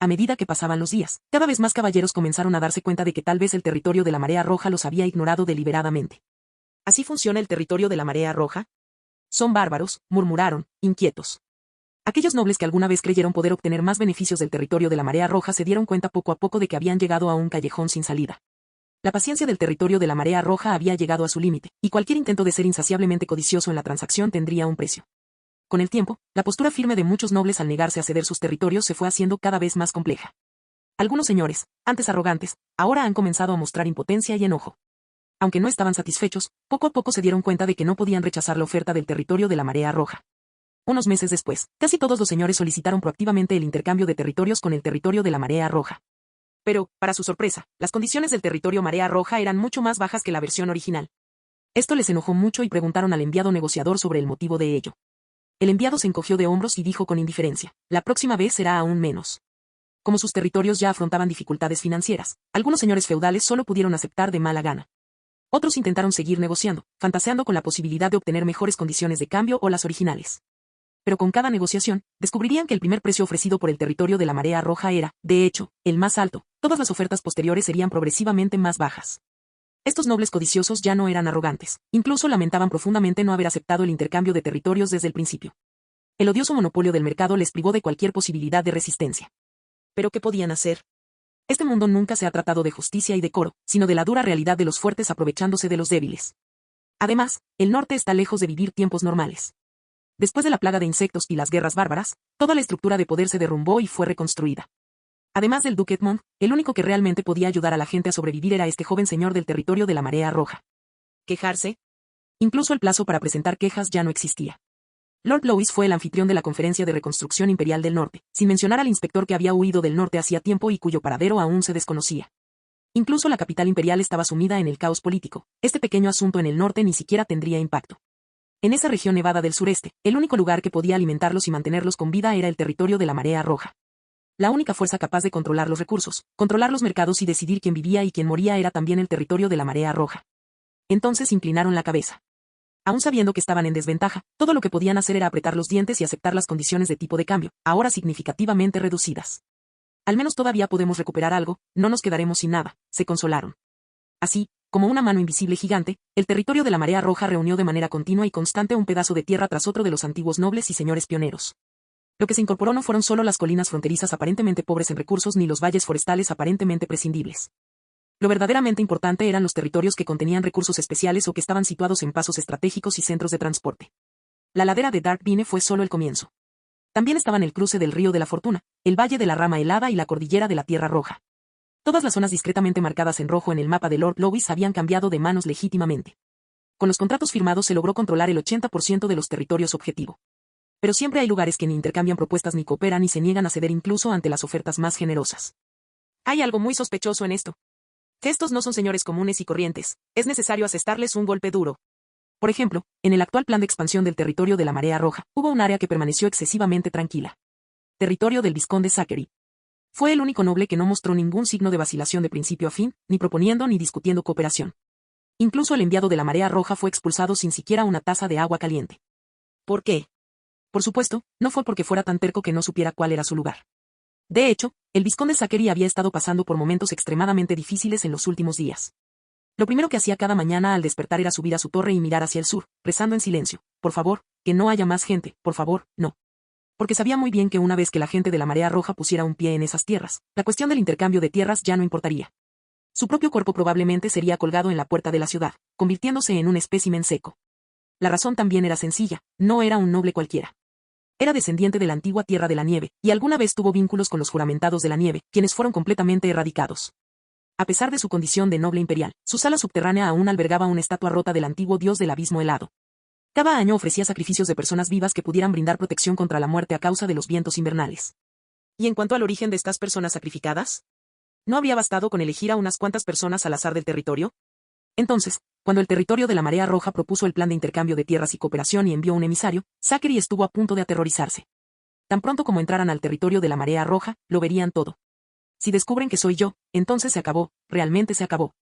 A medida que pasaban los días, cada vez más caballeros comenzaron a darse cuenta de que tal vez el territorio de la Marea Roja los había ignorado deliberadamente. ¿Así funciona el territorio de la Marea Roja? Son bárbaros, murmuraron, inquietos. Aquellos nobles que alguna vez creyeron poder obtener más beneficios del territorio de la Marea Roja se dieron cuenta poco a poco de que habían llegado a un callejón sin salida. La paciencia del territorio de la Marea Roja había llegado a su límite, y cualquier intento de ser insaciablemente codicioso en la transacción tendría un precio. Con el tiempo, la postura firme de muchos nobles al negarse a ceder sus territorios se fue haciendo cada vez más compleja. Algunos señores, antes arrogantes, ahora han comenzado a mostrar impotencia y enojo. Aunque no estaban satisfechos, poco a poco se dieron cuenta de que no podían rechazar la oferta del territorio de la Marea Roja. Unos meses después, casi todos los señores solicitaron proactivamente el intercambio de territorios con el territorio de la Marea Roja. Pero, para su sorpresa, las condiciones del territorio Marea Roja eran mucho más bajas que la versión original. Esto les enojó mucho y preguntaron al enviado negociador sobre el motivo de ello. El enviado se encogió de hombros y dijo con indiferencia: la próxima vez será aún menos. Como sus territorios ya afrontaban dificultades financieras, algunos señores feudales solo pudieron aceptar de mala gana. Otros intentaron seguir negociando, fantaseando con la posibilidad de obtener mejores condiciones de cambio o las originales. Pero con cada negociación, descubrirían que el primer precio ofrecido por el territorio de la Marea Roja era, de hecho, el más alto. Todas las ofertas posteriores serían progresivamente más bajas. Estos nobles codiciosos ya no eran arrogantes, incluso lamentaban profundamente no haber aceptado el intercambio de territorios desde el principio. El odioso monopolio del mercado les privó de cualquier posibilidad de resistencia. ¿Pero qué podían hacer? Este mundo nunca se ha tratado de justicia y decoro, sino de la dura realidad de los fuertes aprovechándose de los débiles. Además, el norte está lejos de vivir tiempos normales. Después de la plaga de insectos y las guerras bárbaras, toda la estructura de poder se derrumbó y fue reconstruida. Además del duque Edmond, el único que realmente podía ayudar a la gente a sobrevivir era este joven señor del territorio de la Marea Roja. ¿Quejarse? Incluso el plazo para presentar quejas ya no existía. Lord Louis fue el anfitrión de la Conferencia de Reconstrucción Imperial del Norte, sin mencionar al inspector que había huido del norte hacía tiempo y cuyo paradero aún se desconocía. Incluso la capital imperial estaba sumida en el caos político. Este pequeño asunto en el norte ni siquiera tendría impacto. En esa región nevada del sureste, el único lugar que podía alimentarlos y mantenerlos con vida era el territorio de la Marea Roja. La única fuerza capaz de controlar los recursos, controlar los mercados y decidir quién vivía y quién moría era también el territorio de la Marea Roja. Entonces inclinaron la cabeza. Aún sabiendo que estaban en desventaja, todo lo que podían hacer era apretar los dientes y aceptar las condiciones de tipo de cambio, ahora significativamente reducidas. Al menos todavía podemos recuperar algo, no nos quedaremos sin nada, se consolaron. Así, como una mano invisible gigante, el territorio de la Marea Roja reunió de manera continua y constante un pedazo de tierra tras otro de los antiguos nobles y señores pioneros. Lo que se incorporó no fueron solo las colinas fronterizas aparentemente pobres en recursos ni los valles forestales aparentemente prescindibles. Lo verdaderamente importante eran los territorios que contenían recursos especiales o que estaban situados en pasos estratégicos y centros de transporte. La ladera de Dark Vine fue solo el comienzo. También estaban el cruce del Río de la Fortuna, el Valle de la Rama Helada y la Cordillera de la Tierra Roja. Todas las zonas discretamente marcadas en rojo en el mapa de Lord Louis habían cambiado de manos legítimamente. Con los contratos firmados se logró controlar el 80% de los territorios objetivo. Pero siempre hay lugares que ni intercambian propuestas ni cooperan y se niegan a ceder incluso ante las ofertas más generosas. Hay algo muy sospechoso en esto. Que estos no son señores comunes y corrientes, es necesario asestarles un golpe duro. Por ejemplo, en el actual plan de expansión del territorio de la Marea Roja, hubo un área que permaneció excesivamente tranquila. Territorio del vizconde Zachary. Fue el único noble que no mostró ningún signo de vacilación de principio a fin, ni proponiendo ni discutiendo cooperación. Incluso el enviado de la Marea Roja fue expulsado sin siquiera una taza de agua caliente. ¿Por qué? Por supuesto, no fue porque fuera tan terco que no supiera cuál era su lugar. De hecho, el vizconde Zachary había estado pasando por momentos extremadamente difíciles en los últimos días. Lo primero que hacía cada mañana al despertar era subir a su torre y mirar hacia el sur, rezando en silencio: por favor, que no haya más gente, por favor, no. Porque sabía muy bien que una vez que la gente de la Marea Roja pusiera un pie en esas tierras, la cuestión del intercambio de tierras ya no importaría. Su propio cuerpo probablemente sería colgado en la puerta de la ciudad, convirtiéndose en un espécimen seco. La razón también era sencilla: no era un noble cualquiera. Era descendiente de la antigua Tierra de la Nieve, y alguna vez tuvo vínculos con los juramentados de la nieve, quienes fueron completamente erradicados. A pesar de su condición de noble imperial, su sala subterránea aún albergaba una estatua rota del antiguo dios del abismo helado. Cada año ofrecía sacrificios de personas vivas que pudieran brindar protección contra la muerte a causa de los vientos invernales. ¿Y en cuanto al origen de estas personas sacrificadas? ¿No habría bastado con elegir a unas cuantas personas al azar del territorio? Entonces, cuando el territorio de la Marea Roja propuso el plan de intercambio de tierras y cooperación y envió un emisario, Zachary estuvo a punto de aterrorizarse. Tan pronto como entraran al territorio de la Marea Roja, lo verían todo. Si descubren que soy yo, entonces se acabó, realmente se acabó.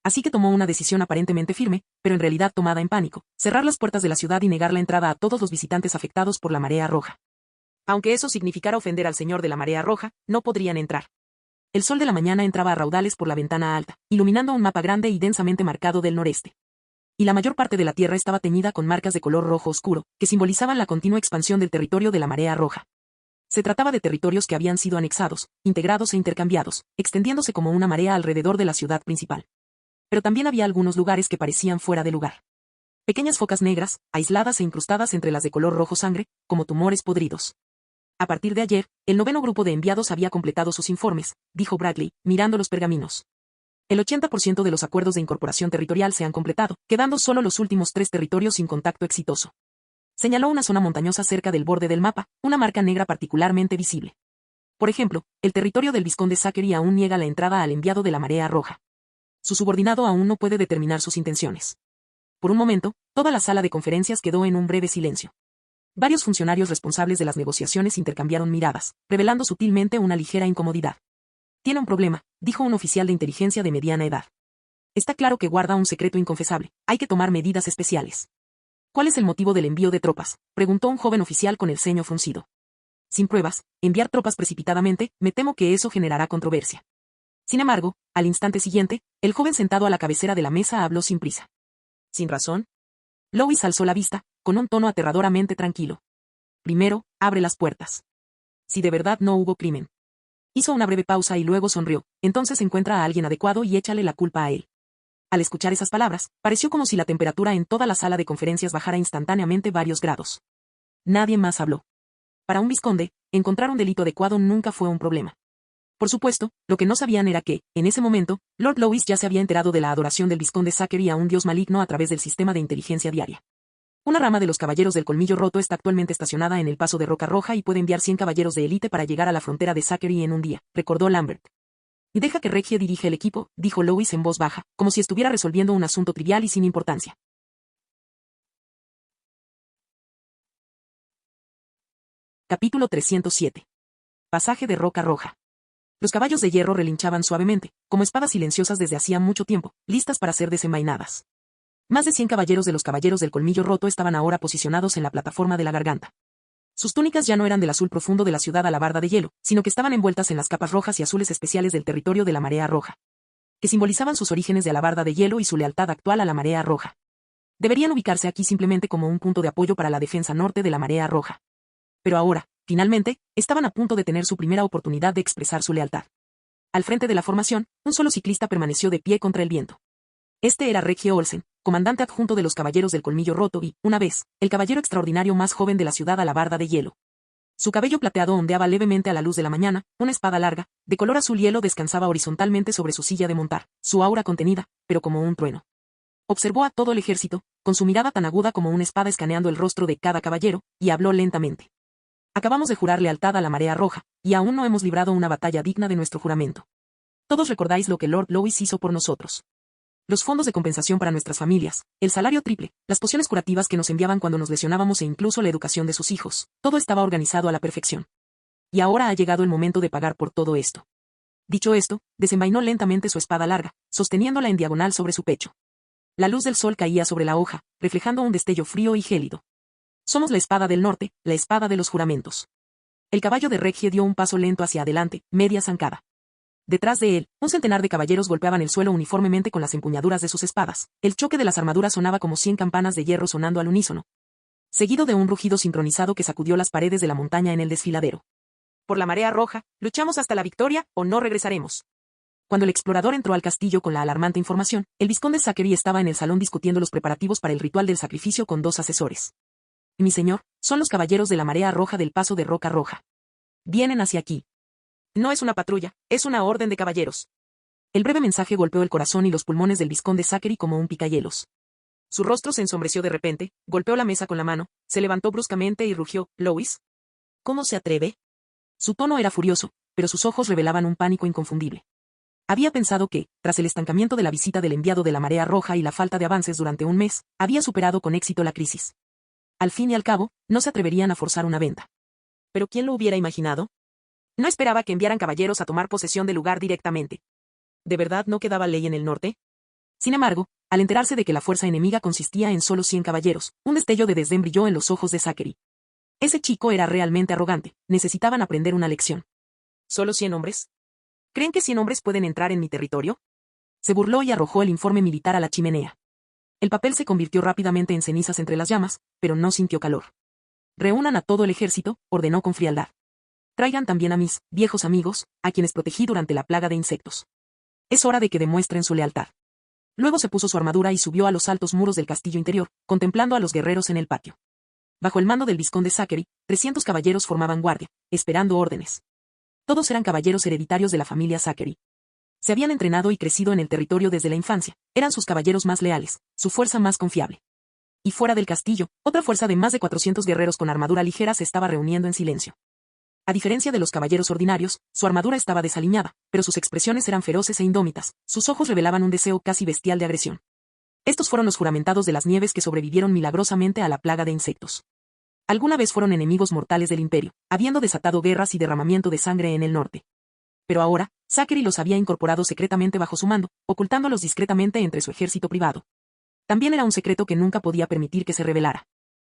Así que tomó una decisión aparentemente firme, pero en realidad tomada en pánico: cerrar las puertas de la ciudad y negar la entrada a todos los visitantes afectados por la Marea Roja. Aunque eso significara ofender al señor de la Marea Roja, no podrían entrar. El sol de la mañana entraba a raudales por la ventana alta, iluminando un mapa grande y densamente marcado del noreste. Y la mayor parte de la tierra estaba teñida con marcas de color rojo oscuro, que simbolizaban la continua expansión del territorio de la Marea Roja. Se trataba de territorios que habían sido anexados, integrados e intercambiados, extendiéndose como una marea alrededor de la ciudad principal. Pero también había algunos lugares que parecían fuera de lugar. Pequeñas focas negras, aisladas e incrustadas entre las de color rojo sangre, como tumores podridos. A partir de ayer, el 9º grupo de enviados había completado sus informes, dijo Bradley, mirando los pergaminos. El 80% de los acuerdos de incorporación territorial se han completado, quedando solo los últimos 3 territorios sin contacto exitoso. Señaló una zona montañosa cerca del borde del mapa, una marca negra particularmente visible. Por ejemplo, el territorio del vizconde Zachary aún niega la entrada al enviado de la Marea Roja. Su subordinado aún no puede determinar sus intenciones. Por un momento, toda la sala de conferencias quedó en un breve silencio. Varios funcionarios responsables de las negociaciones intercambiaron miradas, revelando sutilmente una ligera incomodidad. Tiene un problema, dijo un oficial de inteligencia de mediana edad. Está claro que guarda un secreto inconfesable, hay que tomar medidas especiales. ¿Cuál es el motivo del envío de tropas?, preguntó un joven oficial con el ceño fruncido. Sin pruebas, enviar tropas precipitadamente, me temo que eso generará controversia. Sin embargo, al instante siguiente, el joven sentado a la cabecera de la mesa habló sin prisa. ¿Sin razón? Lois alzó la vista, con un tono aterradoramente tranquilo. Primero, abre las puertas. Si de verdad no hubo crimen. Hizo una breve pausa y luego sonrió: entonces encuentra a alguien adecuado y échale la culpa a él. Al escuchar esas palabras, pareció como si la temperatura en toda la sala de conferencias bajara instantáneamente varios grados. Nadie más habló. Para un vizconde, encontrar un delito adecuado nunca fue un problema. Por supuesto, lo que no sabían era que, en ese momento, Lord Lois ya se había enterado de la adoración del vizconde Zachary a un dios maligno a través del sistema de inteligencia diaria. Una rama de los Caballeros del Colmillo Roto está actualmente estacionada en el Paso de Roca Roja y puede enviar 100 caballeros de élite para llegar a la frontera de Zachary en un día, recordó Lambert. Y deja que Regie dirige el equipo, dijo Lois en voz baja, como si estuviera resolviendo un asunto trivial y sin importancia. Capítulo 307. Pasaje de Roca Roja. Los caballos de hierro relinchaban suavemente, como espadas silenciosas desde hacía mucho tiempo, listas para ser desenvainadas. Más de 100 caballeros de los Caballeros del Colmillo Roto estaban ahora posicionados en la plataforma de la garganta. Sus túnicas ya no eran del azul profundo de la ciudad alabarda de hielo, sino que estaban envueltas en las capas rojas y azules especiales del territorio de la Marea Roja, que simbolizaban sus orígenes de alabarda de hielo y su lealtad actual a la Marea Roja. Deberían ubicarse aquí simplemente como un punto de apoyo para la defensa norte de la Marea Roja. Pero ahora, finalmente, estaban a punto de tener su primera oportunidad de expresar su lealtad. Al frente de la formación, un solo ciclista permaneció de pie contra el viento. Este era Regie Olsen, comandante adjunto de los Caballeros del Colmillo Roto y, una vez, el caballero extraordinario más joven de la ciudad alabarda de hielo. Su cabello plateado ondeaba levemente a la luz de la mañana, una espada larga, de color azul hielo descansaba horizontalmente sobre su silla de montar, su aura contenida, pero como un trueno. Observó a todo el ejército, con su mirada tan aguda como una espada escaneando el rostro de cada caballero, y habló lentamente. Acabamos de jurar lealtad a la Marea Roja, y aún no hemos librado una batalla digna de nuestro juramento. Todos recordáis lo que Lord Lois hizo por nosotros. Los fondos de compensación para nuestras familias, el salario triple, las pociones curativas que nos enviaban cuando nos lesionábamos e incluso la educación de sus hijos, todo estaba organizado a la perfección. Y ahora ha llegado el momento de pagar por todo esto. Dicho esto, desenvainó lentamente su espada larga, sosteniéndola en diagonal sobre su pecho. La luz del sol caía sobre la hoja, reflejando un destello frío y gélido. Somos la espada del norte, la espada de los juramentos. El caballo de Regie dio un paso lento hacia adelante, media zancada. Detrás de él, un centenar de caballeros golpeaban el suelo uniformemente con las empuñaduras de sus espadas. El choque de las armaduras sonaba como 100 campanas de hierro sonando al unísono, seguido de un rugido sincronizado que sacudió las paredes de la montaña en el desfiladero. Por la Marea Roja, luchamos hasta la victoria, o no regresaremos. Cuando el explorador entró al castillo con la alarmante información, el vizconde Zachary estaba en el salón discutiendo los preparativos para el ritual del sacrificio con 2 asesores. Mi señor, son los caballeros de la marea roja del paso de Roca Roja. Vienen hacia aquí. No es una patrulla, es una orden de caballeros. El breve mensaje golpeó el corazón y los pulmones del vizconde Zachary como un picahielos. Su rostro se ensombreció de repente, golpeó la mesa con la mano, se levantó bruscamente y rugió: «¿Lois? ¿Cómo se atreve?». Su tono era furioso, pero sus ojos revelaban un pánico inconfundible. Había pensado que, tras el estancamiento de la visita del enviado de la Marea Roja y la falta de avances durante un mes, había superado con éxito la crisis. Al fin y al cabo, no se atreverían a forzar una venta. ¿Pero quién lo hubiera imaginado? No esperaba que enviaran caballeros a tomar posesión del lugar directamente. ¿De verdad no quedaba ley en el norte? Sin embargo, al enterarse de que la fuerza enemiga consistía en solo 100 caballeros, un destello de desdén brilló en los ojos de Zachary. Ese chico era realmente arrogante, necesitaban aprender una lección. ¿Solo 100 hombres? ¿Creen que 100 hombres pueden entrar en mi territorio? Se burló y arrojó el informe militar a la chimenea. El papel se convirtió rápidamente en cenizas entre las llamas, pero no sintió calor. «Reúnan a todo el ejército», ordenó con frialdad. «Traigan también a mis viejos amigos, a quienes protegí durante la plaga de insectos. Es hora de que demuestren su lealtad». Luego se puso su armadura y subió a los altos muros del castillo interior, contemplando a los guerreros en el patio. Bajo el mando del vizconde Zachary, 300 caballeros formaban guardia, esperando órdenes. Todos eran caballeros hereditarios de la familia Zachary. Se habían entrenado y crecido en el territorio desde la infancia, eran sus caballeros más leales, su fuerza más confiable. Y fuera del castillo, otra fuerza de más de 400 guerreros con armadura ligera se estaba reuniendo en silencio. A diferencia de los caballeros ordinarios, su armadura estaba desaliñada, pero sus expresiones eran feroces e indómitas, sus ojos revelaban un deseo casi bestial de agresión. Estos fueron los juramentados de las nieves que sobrevivieron milagrosamente a la plaga de insectos. Alguna vez fueron enemigos mortales del imperio, habiendo desatado guerras y derramamiento de sangre en el norte. Pero ahora, Zachary los había incorporado secretamente bajo su mando, ocultándolos discretamente entre su ejército privado. También era un secreto que nunca podía permitir que se revelara.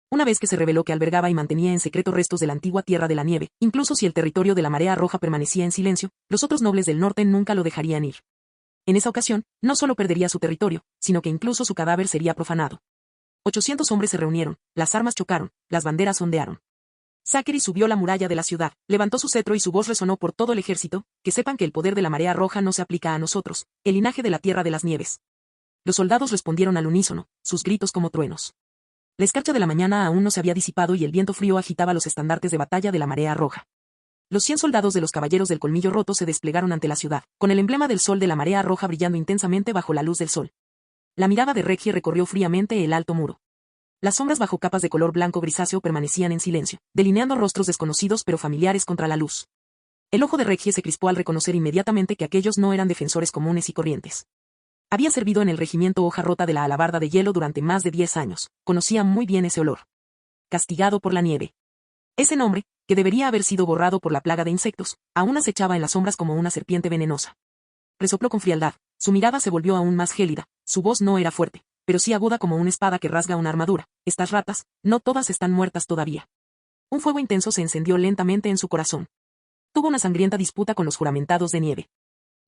Una vez que se reveló que albergaba y mantenía en secreto restos de la antigua Tierra de la Nieve, incluso si el territorio de la Marea Roja permanecía en silencio, los otros nobles del norte nunca lo dejarían ir. En esa ocasión, no solo perdería su territorio, sino que incluso su cadáver sería profanado. 800 hombres se reunieron, las armas chocaron, las banderas ondearon. Zachary subió la muralla de la ciudad, levantó su cetro y su voz resonó por todo el ejército: «Que sepan que el poder de la Marea Roja no se aplica a nosotros, el linaje de la Tierra de las Nieves». Los soldados respondieron al unísono, sus gritos como truenos. La escarcha de la mañana aún no se había disipado y el viento frío agitaba los estandartes de batalla de la Marea Roja. Los 100 soldados de los caballeros del colmillo roto se desplegaron ante la ciudad, con el emblema del sol de la Marea Roja brillando intensamente bajo la luz del sol. La mirada de Reggie recorrió fríamente el alto muro. Las sombras bajo capas de color blanco grisáceo permanecían en silencio, delineando rostros desconocidos pero familiares contra la luz. El ojo de Reggie se crispó al reconocer inmediatamente que aquellos no eran defensores comunes y corrientes. Había servido en el regimiento Hoja Rota de la Alabarda de Hielo durante más de 10 años, conocía muy bien ese olor. Castigado por la nieve. Ese nombre, que debería haber sido borrado por la plaga de insectos, aún acechaba en las sombras como una serpiente venenosa. Resopló con frialdad, su mirada se volvió aún más gélida, su voz no era fuerte, pero sí aguda como una espada que rasga una armadura. «Estas ratas, no todas están muertas todavía». Un fuego intenso se encendió lentamente en su corazón. Tuvo una sangrienta disputa con los juramentados de nieve.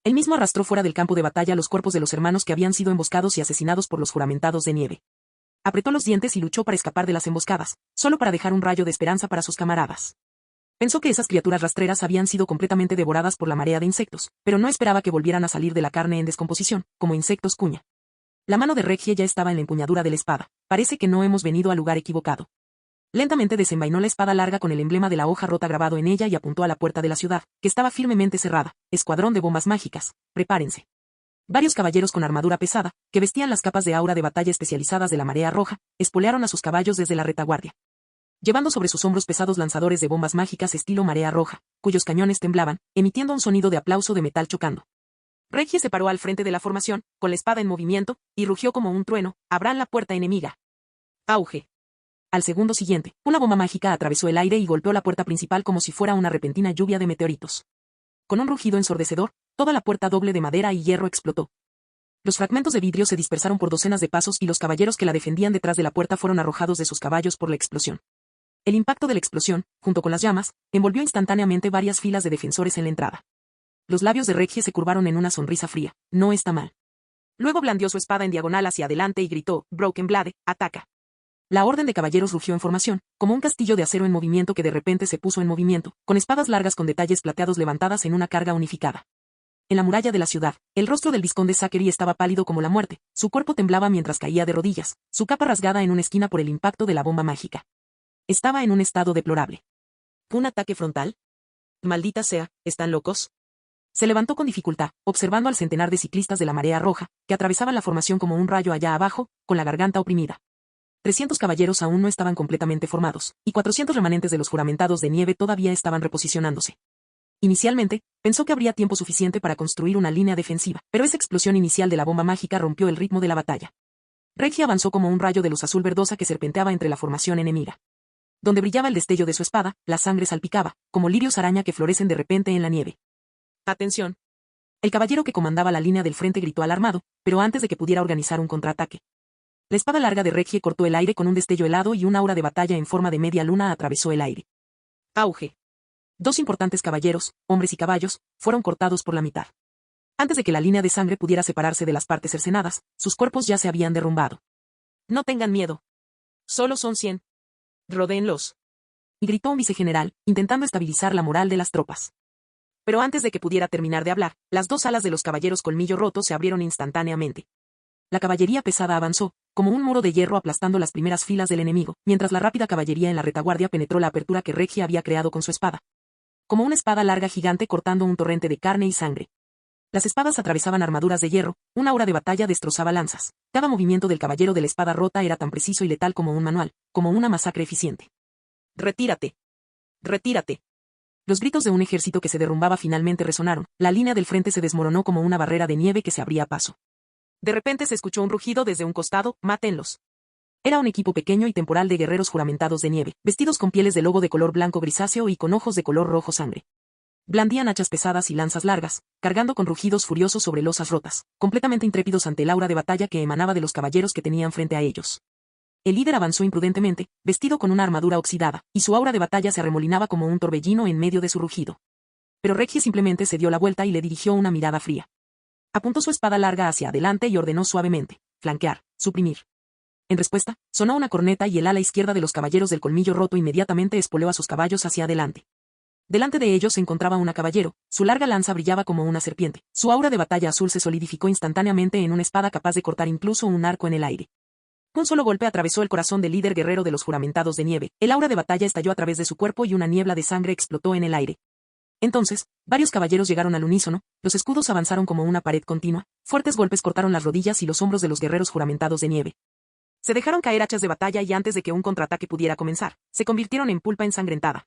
Él mismo arrastró fuera del campo de batalla los cuerpos de los hermanos que habían sido emboscados y asesinados por los juramentados de nieve. Apretó los dientes y luchó para escapar de las emboscadas, solo para dejar un rayo de esperanza para sus camaradas. Pensó que esas criaturas rastreras habían sido completamente devoradas por la marea de insectos, pero no esperaba que volvieran a salir de la carne en descomposición, como insectos cuña. La mano de Reggie ya estaba en la empuñadura de la espada. «Parece que no hemos venido al lugar equivocado». Lentamente desenvainó la espada larga con el emblema de la Hoja Rota grabado en ella y apuntó a la puerta de la ciudad, que estaba firmemente cerrada. «Escuadrón de bombas mágicas, prepárense». Varios caballeros con armadura pesada, que vestían las capas de aura de batalla especializadas de la Marea Roja, espolearon a sus caballos desde la retaguardia. Llevando sobre sus hombros pesados lanzadores de bombas mágicas estilo Marea Roja, cuyos cañones temblaban, emitiendo un sonido de aplauso de metal chocando. Reggie se paró al frente de la formación, con la espada en movimiento, y rugió como un trueno: «Abran la puerta enemiga». Auge. Al segundo siguiente, una bomba mágica atravesó el aire y golpeó la puerta principal como si fuera una repentina lluvia de meteoritos. Con un rugido ensordecedor, toda la puerta doble de madera y hierro explotó. Los fragmentos de vidrio se dispersaron por docenas de pasos y los caballeros que la defendían detrás de la puerta fueron arrojados de sus caballos por la explosión. El impacto de la explosión, junto con las llamas, envolvió instantáneamente varias filas de defensores en la entrada. Los labios de Reggie se curvaron en una sonrisa fría. «No está mal». Luego blandió su espada en diagonal hacia adelante y gritó: «Broken Blade, ataca». La orden de caballeros rugió en formación, como un castillo de acero en movimiento que de repente se puso en movimiento, con espadas largas con detalles plateados levantadas en una carga unificada. En la muralla de la ciudad, el rostro del vizconde Zachary estaba pálido como la muerte, su cuerpo temblaba mientras caía de rodillas, su capa rasgada en una esquina por el impacto de la bomba mágica. Estaba en un estado deplorable. ¿Un ataque frontal? Maldita sea, ¿están locos? Se levantó con dificultad, observando al centenar de ciclistas de la Marea Roja, que atravesaban la formación como un rayo allá abajo, con la garganta oprimida. 300 caballeros aún no estaban completamente formados, y 400 remanentes de los juramentados de nieve todavía estaban reposicionándose. Inicialmente, pensó que habría tiempo suficiente para construir una línea defensiva, pero esa explosión inicial de la bomba mágica rompió el ritmo de la batalla. Reggie avanzó como un rayo de luz azul verdosa que serpenteaba entre la formación enemiga. Donde brillaba el destello de su espada, la sangre salpicaba, como lirios araña que florecen de repente en la nieve. ¡Atención! El caballero que comandaba la línea del frente gritó alarmado, pero antes de que pudiera organizar un contraataque. La espada larga de Reggie cortó el aire con un destello helado y un aura de batalla en forma de media luna atravesó el aire. ¡Auge! 2 importantes caballeros, hombres y caballos, fueron cortados por la mitad. Antes de que la línea de sangre pudiera separarse de las partes cercenadas, sus cuerpos ya se habían derrumbado. No tengan miedo. Solo son 100. Rodéenlos. Y gritó un vicegeneral, intentando estabilizar la moral de las tropas. Pero antes de que pudiera terminar de hablar, las 2 alas de los caballeros colmillo roto se abrieron instantáneamente. La caballería pesada avanzó, como un muro de hierro aplastando las primeras filas del enemigo, mientras la rápida caballería en la retaguardia penetró la apertura que Reggie había creado con su espada. Como una espada larga gigante cortando un torrente de carne y sangre. Las espadas atravesaban armaduras de hierro, una aura de batalla destrozaba lanzas. Cada movimiento del caballero de la espada rota era tan preciso y letal como un manual, como una masacre eficiente. ¡Retírate! ¡Retírate! Los gritos de un ejército que se derrumbaba finalmente resonaron, la línea del frente se desmoronó como una barrera de nieve que se abría paso. De repente se escuchó un rugido desde un costado, ¡mátenlos! Era un equipo pequeño y temporal de guerreros juramentados de nieve, vestidos con pieles de lobo de color blanco grisáceo y con ojos de color rojo sangre. Blandían hachas pesadas y lanzas largas, cargando con rugidos furiosos sobre losas rotas, completamente intrépidos ante el aura de batalla que emanaba de los caballeros que tenían frente a ellos. El líder avanzó imprudentemente, vestido con una armadura oxidada, y su aura de batalla se arremolinaba como un torbellino en medio de su rugido. Pero Reggie simplemente se dio la vuelta y le dirigió una mirada fría. Apuntó su espada larga hacia adelante y ordenó suavemente: flanquear, suprimir. En respuesta, sonó una corneta y el ala izquierda de los caballeros del colmillo roto inmediatamente espoleó a sus caballos hacia adelante. Delante de ellos se encontraba un caballero, su larga lanza brillaba como una serpiente, su aura de batalla azul se solidificó instantáneamente en una espada capaz de cortar incluso un arco en el aire. Un solo golpe atravesó el corazón del líder guerrero de los juramentados de nieve, el aura de batalla estalló a través de su cuerpo y una niebla de sangre explotó en el aire. Entonces, varios caballeros llegaron al unísono, los escudos avanzaron como una pared continua, fuertes golpes cortaron las rodillas y los hombros de los guerreros juramentados de nieve. Se dejaron caer hachas de batalla y antes de que un contraataque pudiera comenzar, se convirtieron en pulpa ensangrentada.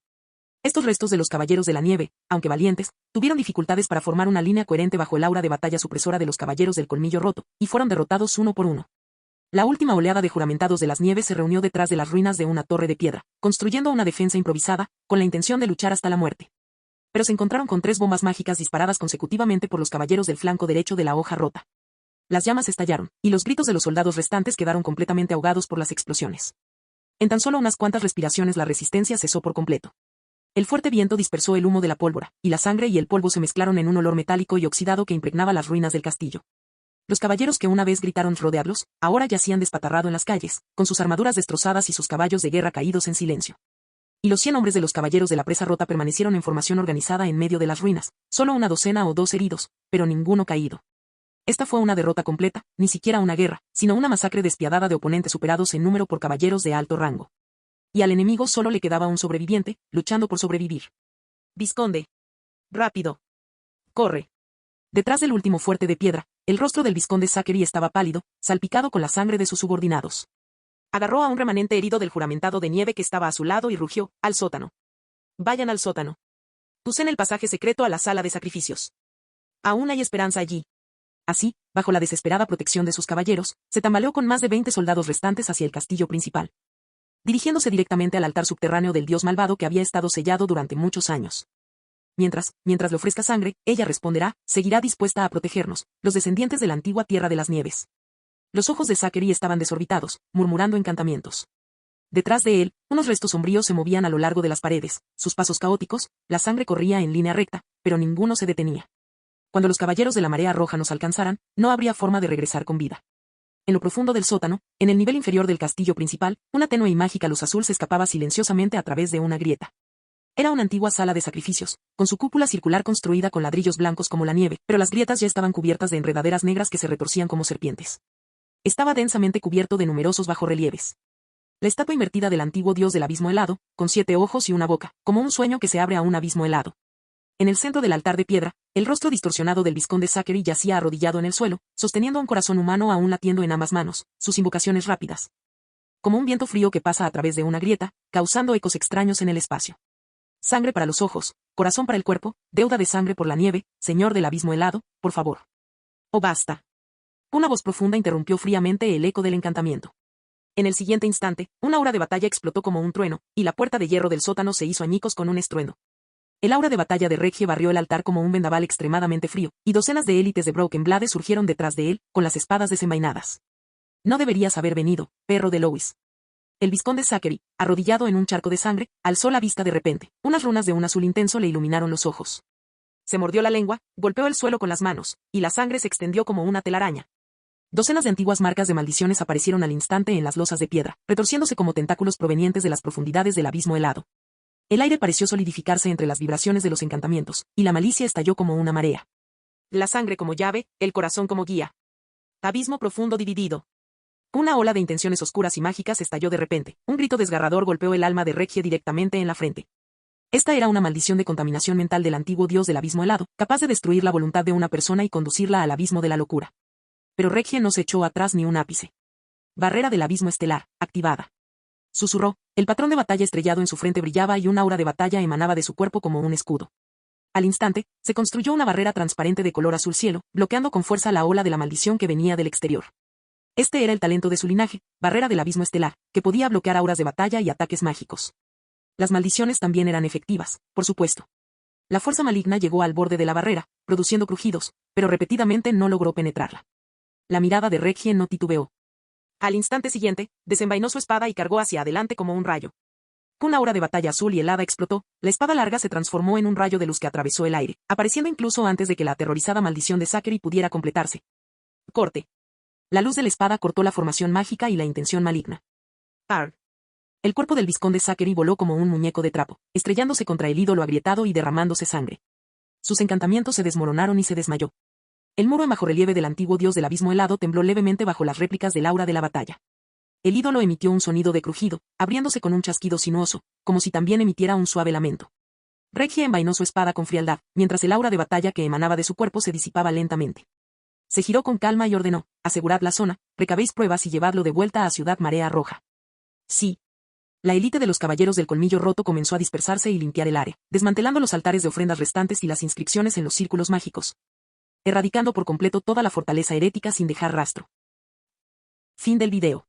Estos restos de los caballeros de la nieve, aunque valientes, tuvieron dificultades para formar una línea coherente bajo el aura de batalla supresora de los caballeros del colmillo roto, y fueron derrotados uno por uno. La última oleada de juramentados de las nieves se reunió detrás de las ruinas de una torre de piedra, construyendo una defensa improvisada, con la intención de luchar hasta la muerte. Pero se encontraron con 3 bombas mágicas disparadas consecutivamente por los caballeros del flanco derecho de la hoja rota. Las llamas estallaron, y los gritos de los soldados restantes quedaron completamente ahogados por las explosiones. En tan solo unas cuantas respiraciones la resistencia cesó por completo. El fuerte viento dispersó el humo de la pólvora, y la sangre y el polvo se mezclaron en un olor metálico y oxidado que impregnaba las ruinas del castillo. Los caballeros que una vez gritaron rodearlos, ahora yacían despatarrado en las calles, con sus armaduras destrozadas y sus caballos de guerra caídos en silencio. Y los 100 hombres de los caballeros de la presa rota permanecieron en formación organizada en medio de las ruinas, solo una docena o 2 heridos, pero ninguno caído. Esta fue una derrota completa, ni siquiera una guerra, sino una masacre despiadada de oponentes superados en número por caballeros de alto rango. Y al enemigo solo le quedaba un sobreviviente, luchando por sobrevivir. Vizconde. Rápido. Corre. Detrás del último fuerte de piedra, el rostro del vizconde Zachary estaba pálido, salpicado con la sangre de sus subordinados. Agarró a un remanente herido del juramentado de nieve que estaba a su lado y rugió: al sótano. Vayan al sótano. Usen el pasaje secreto a la sala de sacrificios. Aún hay esperanza allí. Así, bajo la desesperada protección de sus caballeros, se tambaleó con más de 20 soldados restantes hacia el castillo principal, dirigiéndose directamente al altar subterráneo del dios malvado que había estado sellado durante muchos años. Mientras le ofrezca sangre, ella responderá, seguirá dispuesta a protegernos, los descendientes de la antigua tierra de las nieves. Los ojos de Zachary estaban desorbitados, murmurando encantamientos. Detrás de él, unos restos sombríos se movían a lo largo de las paredes, sus pasos caóticos, la sangre corría en línea recta, pero ninguno se detenía. Cuando los caballeros de la Marea Roja nos alcanzaran, no habría forma de regresar con vida. En lo profundo del sótano, en el nivel inferior del castillo principal, una tenue y mágica luz azul se escapaba silenciosamente a través de una grieta. Era una antigua sala de sacrificios, con su cúpula circular construida con ladrillos blancos como la nieve, pero las grietas ya estaban cubiertas de enredaderas negras que se retorcían como serpientes. Estaba densamente cubierto de numerosos bajorrelieves. La estatua invertida del antiguo dios del abismo helado, con 7 ojos y una boca, como un sueño que se abre a un abismo helado. En el centro del altar de piedra, el rostro distorsionado del vizconde Zachary yacía arrodillado en el suelo, sosteniendo un corazón humano aún latiendo en ambas manos, sus invocaciones rápidas. Como un viento frío que pasa a través de una grieta, causando ecos extraños en el espacio. Sangre para los ojos, corazón para el cuerpo, deuda de sangre por la nieve, señor del abismo helado, por favor. Oh, basta. Una voz profunda interrumpió fríamente el eco del encantamiento. En el siguiente instante, una aura de batalla explotó como un trueno, y la puerta de hierro del sótano se hizo añicos con un estruendo. El aura de batalla de Reggie barrió el altar como un vendaval extremadamente frío, y docenas de élites de Broken Blade surgieron detrás de él, con las espadas desenvainadas. No deberías haber venido, perro de Lois. El vizconde Zachary, arrodillado en un charco de sangre, alzó la vista de repente. Unas runas de un azul intenso le iluminaron los ojos. Se mordió la lengua, golpeó el suelo con las manos, y la sangre se extendió como una telaraña. Docenas de antiguas marcas de maldiciones aparecieron al instante en las losas de piedra, retorciéndose como tentáculos provenientes de las profundidades del abismo helado. El aire pareció solidificarse entre las vibraciones de los encantamientos, y la malicia estalló como una marea. La sangre como llave, el corazón como guía. Abismo profundo dividido. Una ola de intenciones oscuras y mágicas estalló de repente. Un grito desgarrador golpeó el alma de Reggie directamente en la frente. Esta era una maldición de contaminación mental del antiguo dios del abismo helado, capaz de destruir la voluntad de una persona y conducirla al abismo de la locura. Pero Reggie no se echó atrás ni un ápice. Barrera del abismo estelar, activada. Susurró, el patrón de batalla estrellado en su frente brillaba y un aura de batalla emanaba de su cuerpo como un escudo. Al instante, se construyó una barrera transparente de color azul cielo, bloqueando con fuerza la ola de la maldición que venía del exterior. Este era el talento de su linaje, barrera del abismo estelar, que podía bloquear auras de batalla y ataques mágicos. Las maldiciones también eran efectivas, por supuesto. La fuerza maligna llegó al borde de la barrera, produciendo crujidos, pero repetidamente no logró penetrarla. La mirada de Reggie no titubeó. Al instante siguiente, desenvainó su espada y cargó hacia adelante como un rayo. Una aura de batalla azul y helada explotó, la espada larga se transformó en un rayo de luz que atravesó el aire, apareciendo incluso antes de que la aterrorizada maldición de Zachary pudiera completarse. Corte. La luz de la espada cortó la formación mágica y la intención maligna. Arr. El cuerpo del vizconde Zachary voló como un muñeco de trapo, estrellándose contra el ídolo agrietado y derramándose sangre. Sus encantamientos se desmoronaron y se desmayó. El muro en bajorrelieve del antiguo dios del abismo helado tembló levemente bajo las réplicas del aura de la batalla. El ídolo emitió un sonido de crujido, abriéndose con un chasquido sinuoso, como si también emitiera un suave lamento. Reggie envainó su espada con frialdad, mientras el aura de batalla que emanaba de su cuerpo se disipaba lentamente. Se giró con calma y ordenó, asegurad la zona, recabéis pruebas y llevadlo de vuelta a Ciudad Marea Roja. Sí. La élite de los caballeros del colmillo roto comenzó a dispersarse y limpiar el área, desmantelando los altares de ofrendas restantes y las inscripciones en los círculos mágicos, erradicando por completo toda la fortaleza herética sin dejar rastro. Fin del video.